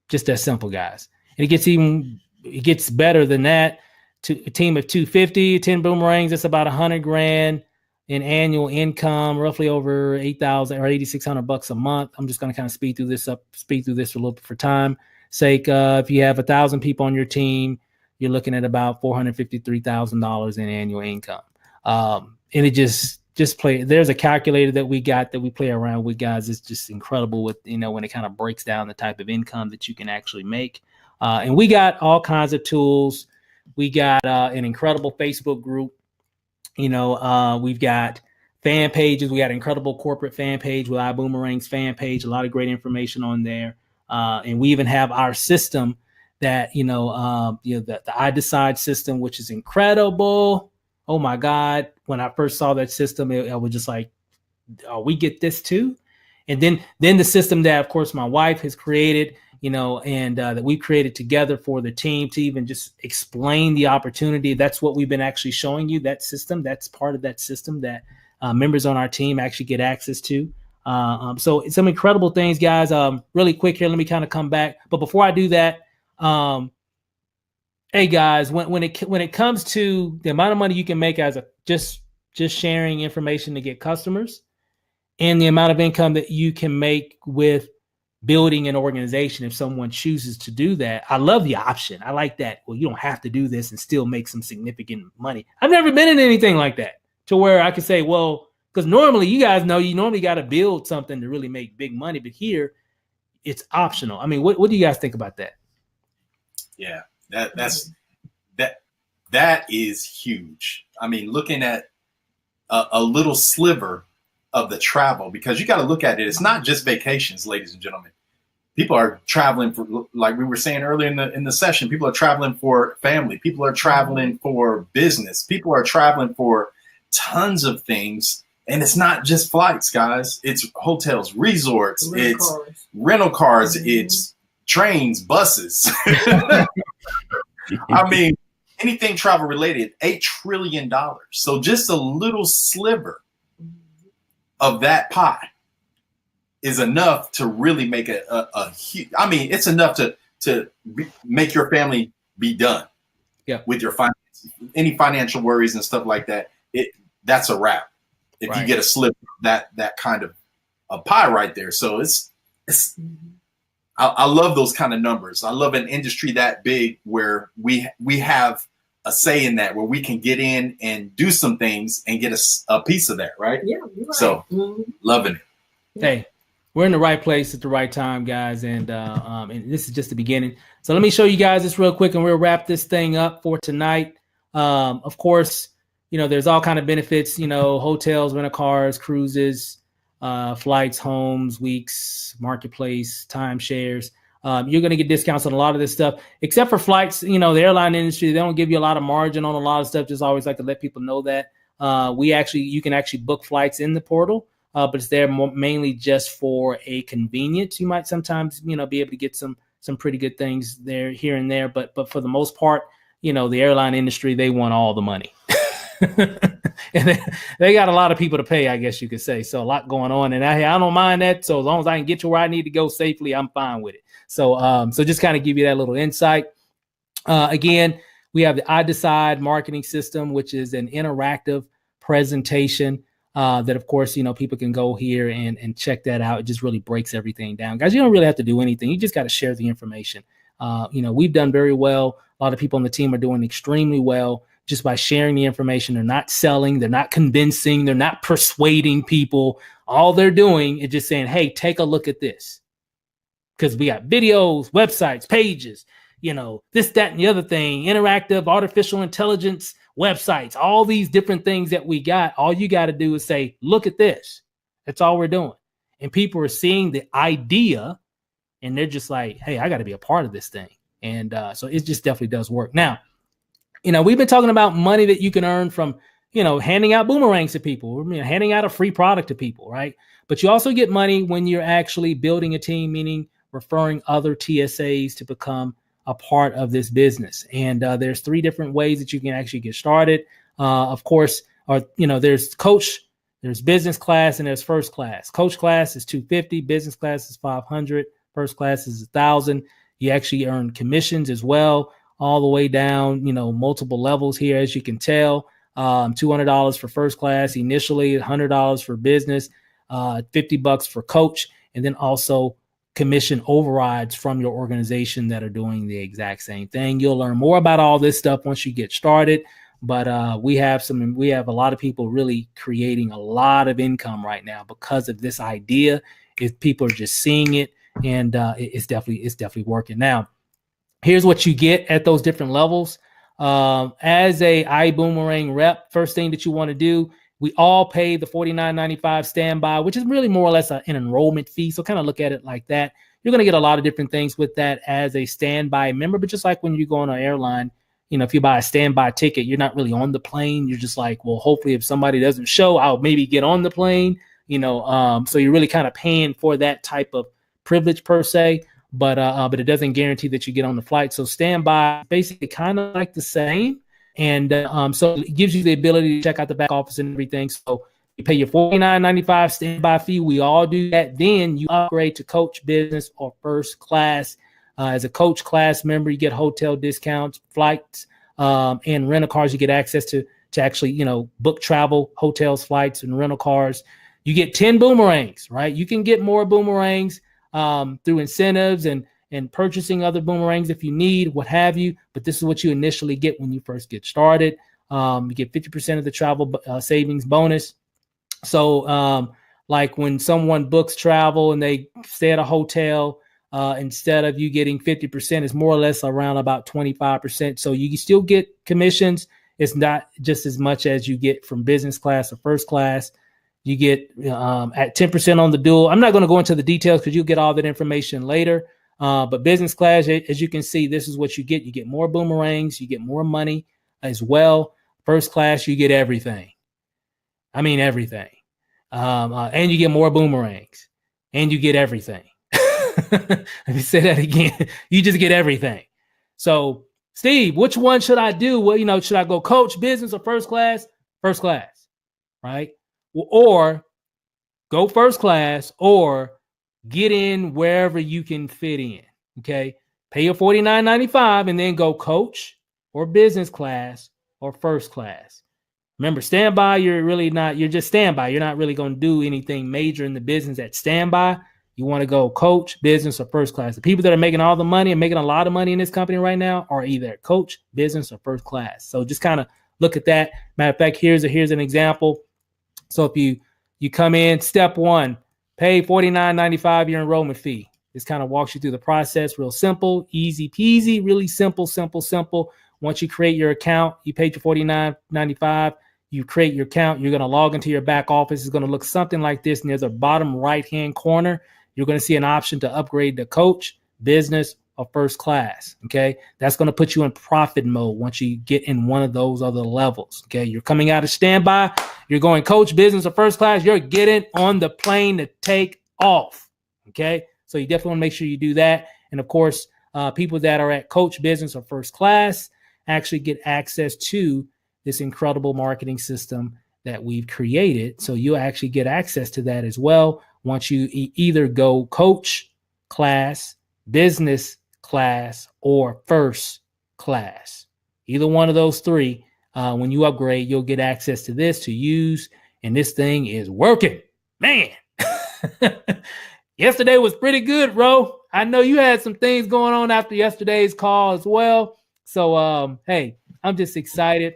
Just that simple, guys. And it gets better than that. To a team of 250, 10 boomerangs, that's about $100,000 in annual income, roughly over 8,000 or 8,600 bucks a month. I'm just going to kind of speed through this a little bit for time sake. If you have 1,000 people on your team, you're looking at about $453,000 in annual income. And it just there's a calculator that we play around with, guys. It's just incredible with, when it kind of breaks down the type of income that you can actually make. And we got all kinds of tools. We got an incredible Facebook group. We've got fan pages. We got an incredible corporate fan page with iBuumerang's fan page. A lot of great information on there. And we even have our system that, the iDecide system, which is incredible. Oh my God. When I first saw that system, I was just like, oh, we get this too. And then the system that, of course, my wife has created, and that we created together for the team to even just explain the opportunity. That's what we've been actually showing you, that system. That's part of that system that members on our team actually get access to. So it's some incredible things, guys. Really quick here, let me kind of come back. But before I do that, hey guys, when it comes to the amount of money you can make as just sharing information to get customers, and the amount of income that you can make with building an organization, if someone chooses to do that, I love the option. I like that. Well, you don't have to do this and still make some significant money. I've never been in anything like that to where I could say, well, because normally you guys know you normally got to build something to really make big money, but here it's optional. I mean, what do you guys think about that? Yeah, that is huge. I mean, looking at a little sliver of the travel, because you got to look at it. It's not just vacations, ladies and gentlemen. People are traveling for, like we were saying earlier in the session, people are traveling for family. People are traveling for business. People are traveling for tons of things. And it's not just flights, guys. It's hotels, resorts, rental cars, it's trains, buses. I mean, anything travel related, $8 trillion. So just a little sliver of that pie is enough to really make a huge, I mean, it's enough to make your family be done. Yeah. With your any financial worries and stuff like that. That's a wrap. If you get a slip of that kind of a pie right there. So I love those kind of numbers. I love an industry that big where we have a say in that, where we can get in and do some things and get a piece of that, right? Yeah, you're right. So loving it. Hey, we're in the right place at the right time, guys, and this is just the beginning. So let me show you guys this real quick, and we'll wrap this thing up for tonight. Of course, there's all kind of benefits, hotels, rental cars, cruises, flights, homes, weeks, marketplace, timeshares. You're going to get discounts on a lot of this stuff, except for flights. The airline industry, they don't give you a lot of margin on a lot of stuff. Just always like to let people know that you can actually book flights in the portal, but it's there mainly just for a convenience. You might sometimes, be able to get some pretty good things there, here and there, but for the most part, the airline industry, they want all the money. And they got a lot of people to pay, I guess you could say. So a lot going on, and I don't mind that. So as long as I can get to where I need to go safely, I'm fine with it. So just kind of give you that little insight. Again, we have the iDecide marketing system, which is an interactive presentation that, of course, people can go here and check that out. It just really breaks everything down. Guys, you don't really have to do anything. You just got to share the information. We've done very well. A lot of people on the team are doing extremely well just by sharing the information. They're not selling. They're not convincing. They're not persuading people. All they're doing is just saying, hey, take a look at this. Because we got videos, websites, pages, this, that, and the other thing, interactive, artificial intelligence, websites, all these different things that we got. All you got to do is say, look at this. That's all we're doing. And people are seeing the idea and they're just like, hey, I got to be a part of this thing. And so it just definitely does work. Now, we've been talking about money that you can earn from, handing out boomerangs to people, handing out a free product to people, right? But you also get money when you're actually building a team, meaning referring other TSAs to become a part of this business. And there's 3 different ways that you can actually get started. Of course, there's coach, there's business class, and there's first class. Coach class is $250, business class is $500, first class is $1,000. You actually earn commissions as well, all the way down, multiple levels here, as you can tell. $200 for first class initially, $100 for business, $50 for coach, and then also commission overrides from your organization that are doing the exact same thing. You'll learn more about all this stuff once you get started. But we have a lot of people really creating a lot of income right now because of this idea. If people are just seeing it, and it's definitely working. Now, here's what you get at those different levels. As a iBuumerang rep, first thing that you want to do, we all pay the $49.95 standby, which is really more or less an enrollment fee. So kind of look at it like that. You're going to get a lot of different things with that as a standby member. But just like when you go on an airline, if you buy a standby ticket, you're not really on the plane. You're just like, well, hopefully if somebody doesn't show, I'll maybe get on the plane. So you're really kind of paying for that type of privilege per se. But it doesn't guarantee that you get on the flight. So standby basically kind of like the same. And so it gives you the ability to check out the back office and everything. So you pay your $49.95 standby fee. We all do that. Then you upgrade to coach, business, or first class. As a coach class member, you get hotel discounts, flights, and rental cars. You get access to actually, book travel, hotels, flights, and rental cars. You get 10 boomerangs, right? You can get more boomerangs through incentives and purchasing other boomerangs if you need, what have you. But this is what you initially get when you first get started. You get 50% of the travel savings bonus. So like when someone books travel and they stay at a hotel, instead of you getting 50%, it's more or less around about 25%. So you still get commissions. It's not just as much as you get from business class or first class. You get at 10% on the dual. I'm not going to go into the details because you'll get all that information later. But business class, as you can see, this is what you get. You get more boomerangs. You get more money as well. First class, you get everything. I mean, everything. And you get more boomerangs. And you get everything. Let me say that again. You just get everything. So, Steve, which one should I do? Well, should I go coach, business, or first class? First class, right? Or go first class, or get in wherever you can fit in. Okay. Pay your $49.95 and then go coach or business class or first class. Remember, standby, you're just standby. You're not really going to do anything major in the business at standby. You want to go coach, business, or first class. The people that are making all the money and making a lot of money in this company right now are either coach, business, or first class. So just kind of look at that. Matter of fact, here's an example. So if you come in, step 1, pay $49.95 your enrollment fee. This kind of walks you through the process. Real simple, easy peasy, really simple. Once you create your account, you paid your $49.95. you create your account. You're going to log into your back office. It's going to look something like this. And there's a bottom right-hand corner. You're going to see an option to upgrade to coach, business, or first class. Okay. That's going to put you in profit mode once you get in one of those other levels. Okay. You're coming out of standby. You're going coach, business, or first class. You're getting on the plane to take off. Okay. So you definitely want to make sure you do that. And of course, people that are at coach, business, or first class actually get access to this incredible marketing system that we've created. So you'll actually get access to that as well once you either go coach class, business class, or first class. Either one of those three, when you upgrade, you'll get access to this to use. And this thing is working. Man, yesterday was pretty good, bro. I know you had some things going on after yesterday's call as well. So, hey, I'm just excited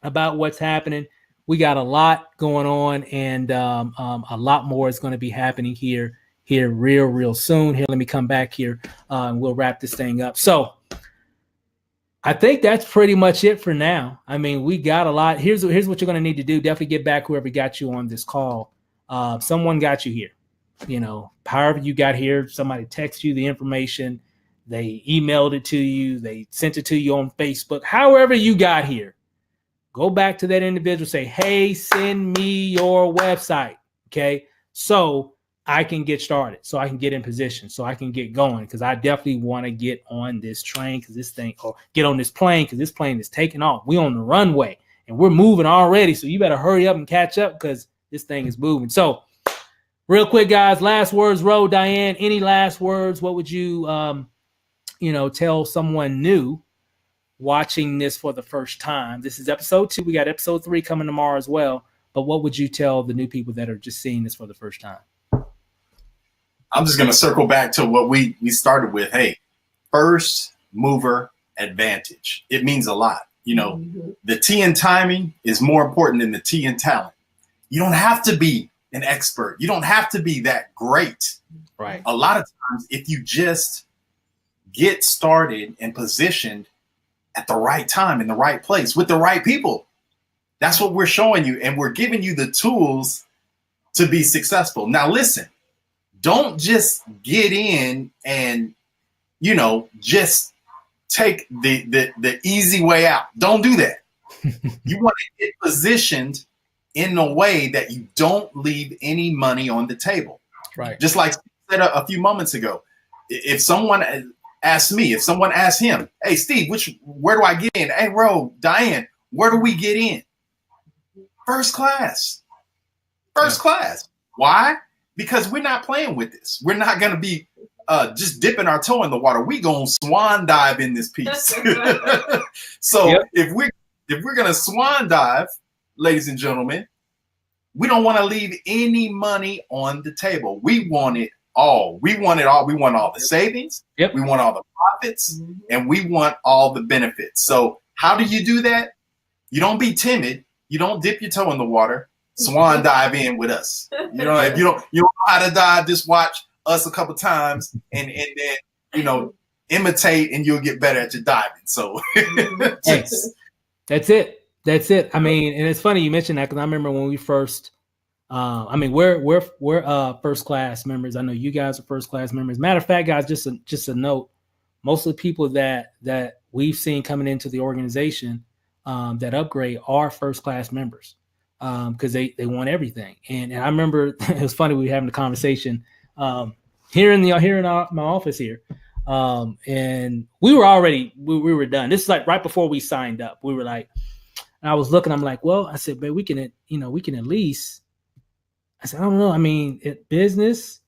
about what's happening. We got a lot going on, and a lot more is going to be happening here real soon. Here, let me come back here, and we'll wrap this thing up. So I think that's pretty much it for now. I mean, we got a lot. Here's what you're going to need to do. Definitely get back whoever got you on this call. Someone got you here. You know, however you got here, somebody texted you the information. They emailed it to you. They sent it to you on Facebook. However you got here. Go back to that individual, say, hey, send me your website, okay? So I can get started, so I can get in position, so I can get going, because I definitely want to get on this train because this thing, or get on this plane because this plane is taking off. We on the runway, and we're moving already, so you better hurry up and catch up because this thing is moving. So real quick, guys, last words, Ro, Diane, any last words? What would you, tell someone new watching this for the first time? This is episode 2. We got episode 3 coming tomorrow as well. But what would you tell the new people that are just seeing this for the first time? I'm just going to circle back to what we started with. Hey, first mover advantage. It means a lot. You know, the T in timing is more important than the T in talent. You don't have to be an expert. You don't have to be that great. Right. A lot of times, if you just get started and positioned at the right time, in the right place, with the right people. That's what we're showing you. And we're giving you the tools to be successful. Now, listen, don't just get in and, just take the easy way out. Don't do that. You want to get positioned in a way that you don't leave any money on the table. Right. Just like I said a few moments ago, if someone asked me, if someone asked him, hey, Steve, where do I get in? Hey, Ro, Diane, where do we get in? First class. First class. Why? Because we're not playing with this. We're not going to be just dipping our toe in the water. We're going to swan dive in this piece. So if we're going to swan dive, ladies and gentlemen, we don't want to leave any money on the table. We want it all. We want it all. We want all the savings. Yep. We want all the profits, and we want all the benefits. So how do you do that? You don't be timid. You don't dip your toe in the water. Swan dive in with us. If you don't know how to dive, just watch us a couple times and then imitate, and you'll get better at your diving. So that's it. I mean, and it's funny you mentioned that because I remember when we first. We're first class members. I know you guys are first class members. Matter of fact, guys, just a note. Most of the people that we've seen coming into the organization that upgrade are first class members because they want everything. And I remember it was funny, we were having a conversation here in my office here, and we were done. This is like right before we signed up. We were like, and I was looking. I'm like, well, I said, but we can at least. I said, I don't know. I mean, business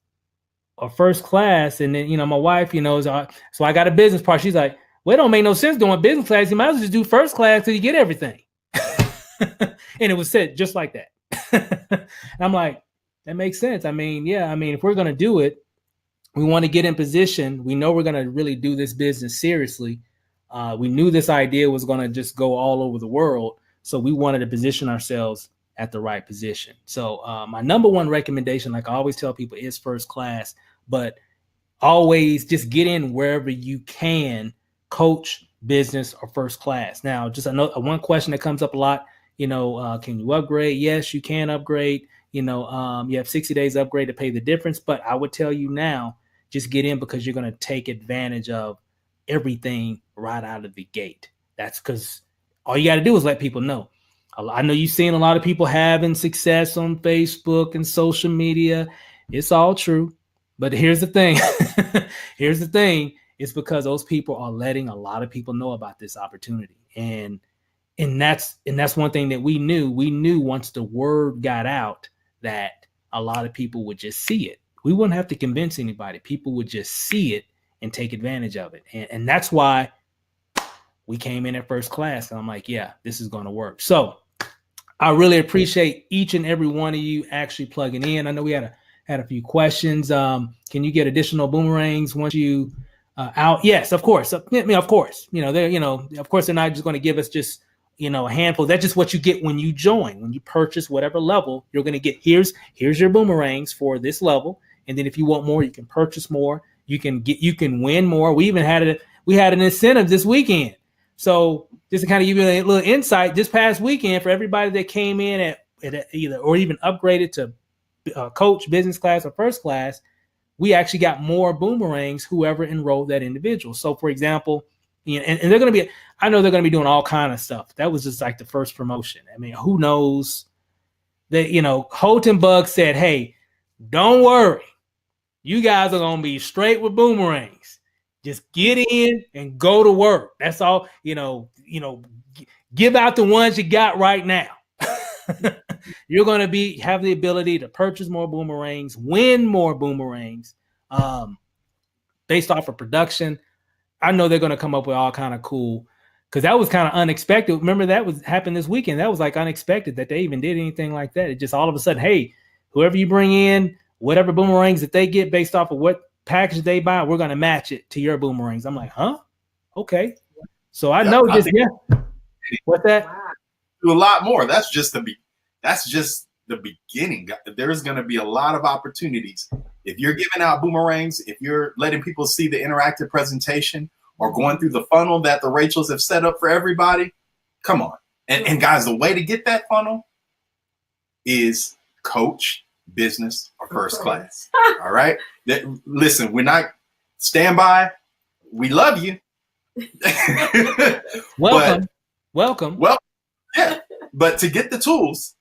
or first class. And then, my wife, so I got a business part. She's like, well, it don't make no sense doing business class. You might as well just do first class till you get everything. And it was said just like that. And I'm like, that makes sense. I mean, if we're going to do it, we want to get in position. We know we're going to really do this business seriously. We knew this idea was going to just go all over the world. So we wanted to position ourselves at the right position. So my number one recommendation, like I always tell people, is first class, but always just get in wherever you can, coach, business, or first class. Now, just one question that comes up a lot. can you upgrade? Yes, you can upgrade. You have 60 days upgrade to pay the difference. But I would tell you now, just get in because you're going to take advantage of everything right out of the gate. That's because all you got to do is let people know. I know you've seen a lot of people having success on Facebook and social media. It's all true. But here's the thing. Here's the thing. It's because those people are letting a lot of people know about this opportunity. And that's one thing that we knew. We knew once the word got out that a lot of people would just see it. We wouldn't have to convince anybody. People would just see it and take advantage of it. And that's why we came in at first class. And I'm like, yeah, this is going to work. So I really appreciate each and every one of you actually plugging in. I know we had a few questions. Can you get additional boomerangs once you out? Yes, of course. Of course. Of course, they're not just going to give us just a handful. That's just what you get when you join. When you purchase whatever level, you're going to get here's your boomerangs for this level. And then if you want more, you can purchase more. You can win more. We even had an incentive this weekend. So just to kind of give you a little insight, this past weekend for everybody that came in at either or even upgraded to coach, business class, or first class, we actually got more boomerangs whoever enrolled that individual. So for example, and they're going to be, I know they're going to be doing all kind of stuff. That was just like the first promotion. I mean, who knows that, Holt and Bug said, hey, don't worry. You guys are going to be straight with boomerangs. Just get in and go to work. That's all, give out the ones you got right now. You're going to have the ability to purchase more boomerangs, win more boomerangs based off of production. I know they're going to come up with all kind of cool, because that was kind of unexpected. Remember, that happened this weekend. That was like unexpected that they even did anything like that. It just all of a sudden, hey, whoever you bring in, whatever boomerangs that they get based off of what package they buy, we're going to match it to your boomerangs. I'm like, huh? Okay. So I know just, what's that? Do a lot more. That's just the beginning. There's going to be a lot of opportunities. If you're giving out boomerangs, if you're letting people see the interactive presentation or going through the funnel that the Rachels have set up for everybody, come on. And guys, the way to get that funnel is coach, business, or first class. All right. Listen, we're not standby. We love you. Welcome. Well, yeah. But to get the tools,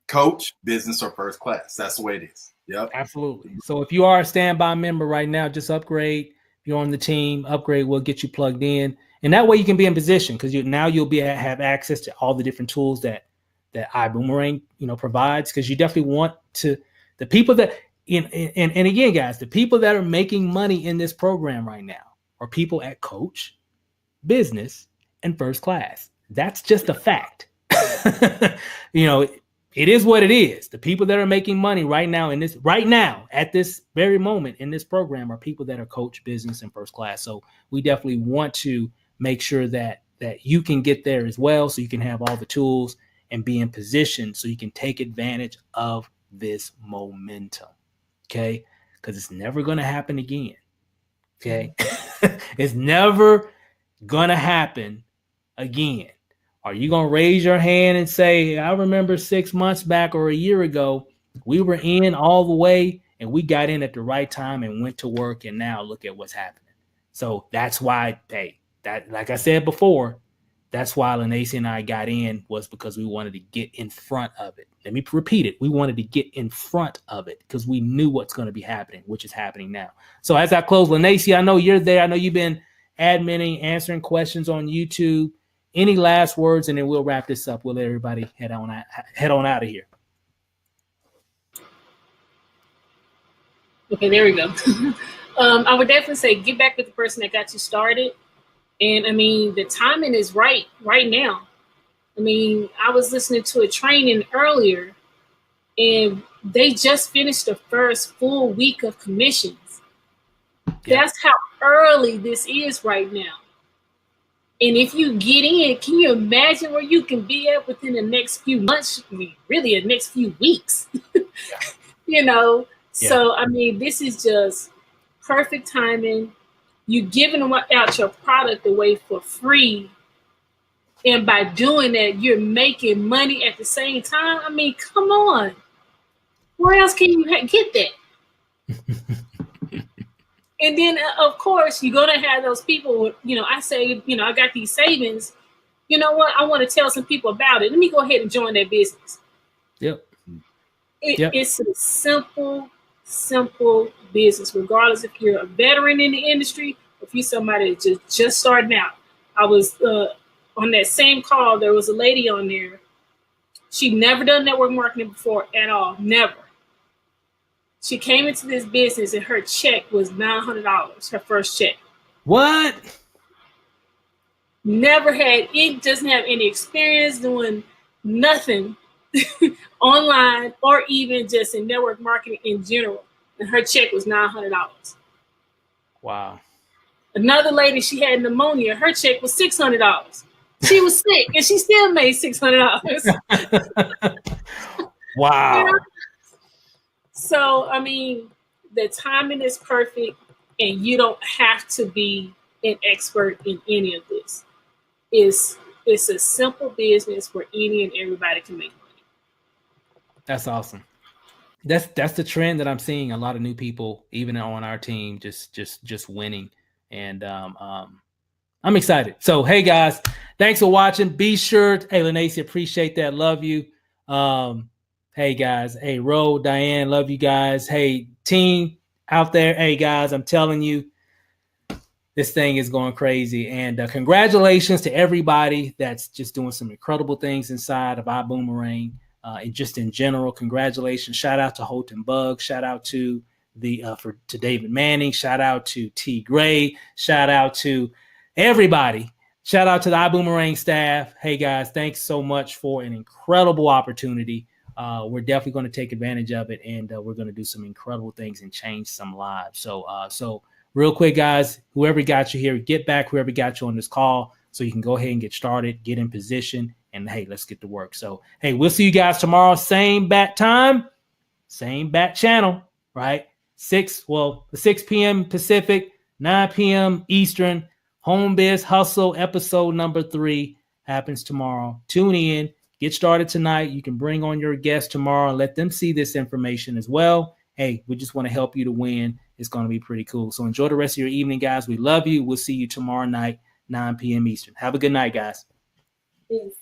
coach, business, or first class. That's the way it is. Yep. Absolutely. So if you are a standby member right now, just upgrade. If you're on the team, upgrade. We'll get you plugged in. And that way you can be in position, because now you'll have access to all the different tools that iBuumerang, provides, because you definitely want to, the people that, and again, guys, the people that are making money in this program right now are people at coach, business, and first class. That's just a fact. It is what it is. The people that are making money right now at this very moment in this program are people that are coach, business, and first class. So we definitely want to make sure that you can get there as well, so you can have all the tools and be in position so you can take advantage of this momentum. Okay? Because it's never going to happen again. Okay? It's never going to happen again. Are you going to raise your hand and say, I remember 6 months back or a year ago, we were in all the way and we got in at the right time and went to work, and now look at what's happening. So that's why, like I said before, that's why Lanacy and I got in, was because we wanted to get in front of it. Let me repeat it. We wanted to get in front of it because we knew what's going to be happening, which is happening now. So as I close, Lanacy, I know you're there. I know you've been adminning, answering questions on YouTube. Any last words, and then we'll wrap this up. We'll let everybody head on out of here. Okay, there we go. I would definitely say get back with the person that got you started. And I mean, the timing is right now. I mean, I was listening to a training earlier, and they just finished the first full week of commissions. Yeah. That's how early this is right now. And if you get in, can you imagine where you can be at within the next few months, really the next few weeks? Yeah. So, I mean, this is just perfect timing. You giving out your product away for free And by doing that, you're making money at the same time. I mean, come on. Where else can you get that? And then, of course, you're going to have those people, I say, I got these savings. You know what? I want to tell some people about it. Let me go ahead and join that business. Yep. It's a simple business, regardless if you're a veteran in the industry, or if you're somebody that's just starting out. I was on that same call. There was a lady on there. She'd never done network marketing before at all. Never. She came into this business and her check was $900, her first check. What? Doesn't have any experience doing nothing online or even just in network marketing in general. And her check was $900. Wow. Another lady, she had pneumonia. Her check was $600. She was sick and she still made $600. Wow. So, I mean, the timing is perfect and you don't have to be an expert in any of this. It's a simple business where any and everybody can make money. That's awesome. That's the trend that I'm seeing. A lot of new people, even on our team, just winning. And I'm excited. So, hey guys, thanks for watching. Be sure, hey Lanacy, appreciate that. Love you. Hey guys, hey Ro, Diane, love you guys. Hey team out there, hey guys, I'm telling you, this thing is going crazy. And congratulations to everybody that's just doing some incredible things inside of iBuumerang. And just in general, congratulations. Shout out to Holton Bug. Shout out to to David Manning. Shout out to T Gray. Shout out to everybody. Shout out to the iBuumerang staff. Hey guys, thanks so much for an incredible opportunity. We're definitely going to take advantage of it, and we're going to do some incredible things and change some lives. So real quick, guys, whoever got you here, get back whoever got you on this call so you can go ahead and get started, get in position, and hey, let's get to work. So, hey, we'll see you guys tomorrow. Same bat time, same bat channel, right? 6 p.m. Pacific, 9 p.m. Eastern. Home Biz Hustle episode number 3 happens tomorrow. Tune in. Get started tonight. You can bring on your guests tomorrow and let them see this information as well. Hey, we just want to help you to win. It's going to be pretty cool. So enjoy the rest of your evening, guys. We love you. We'll see you tomorrow night, 9 p.m. Eastern. Have a good night, guys. Peace.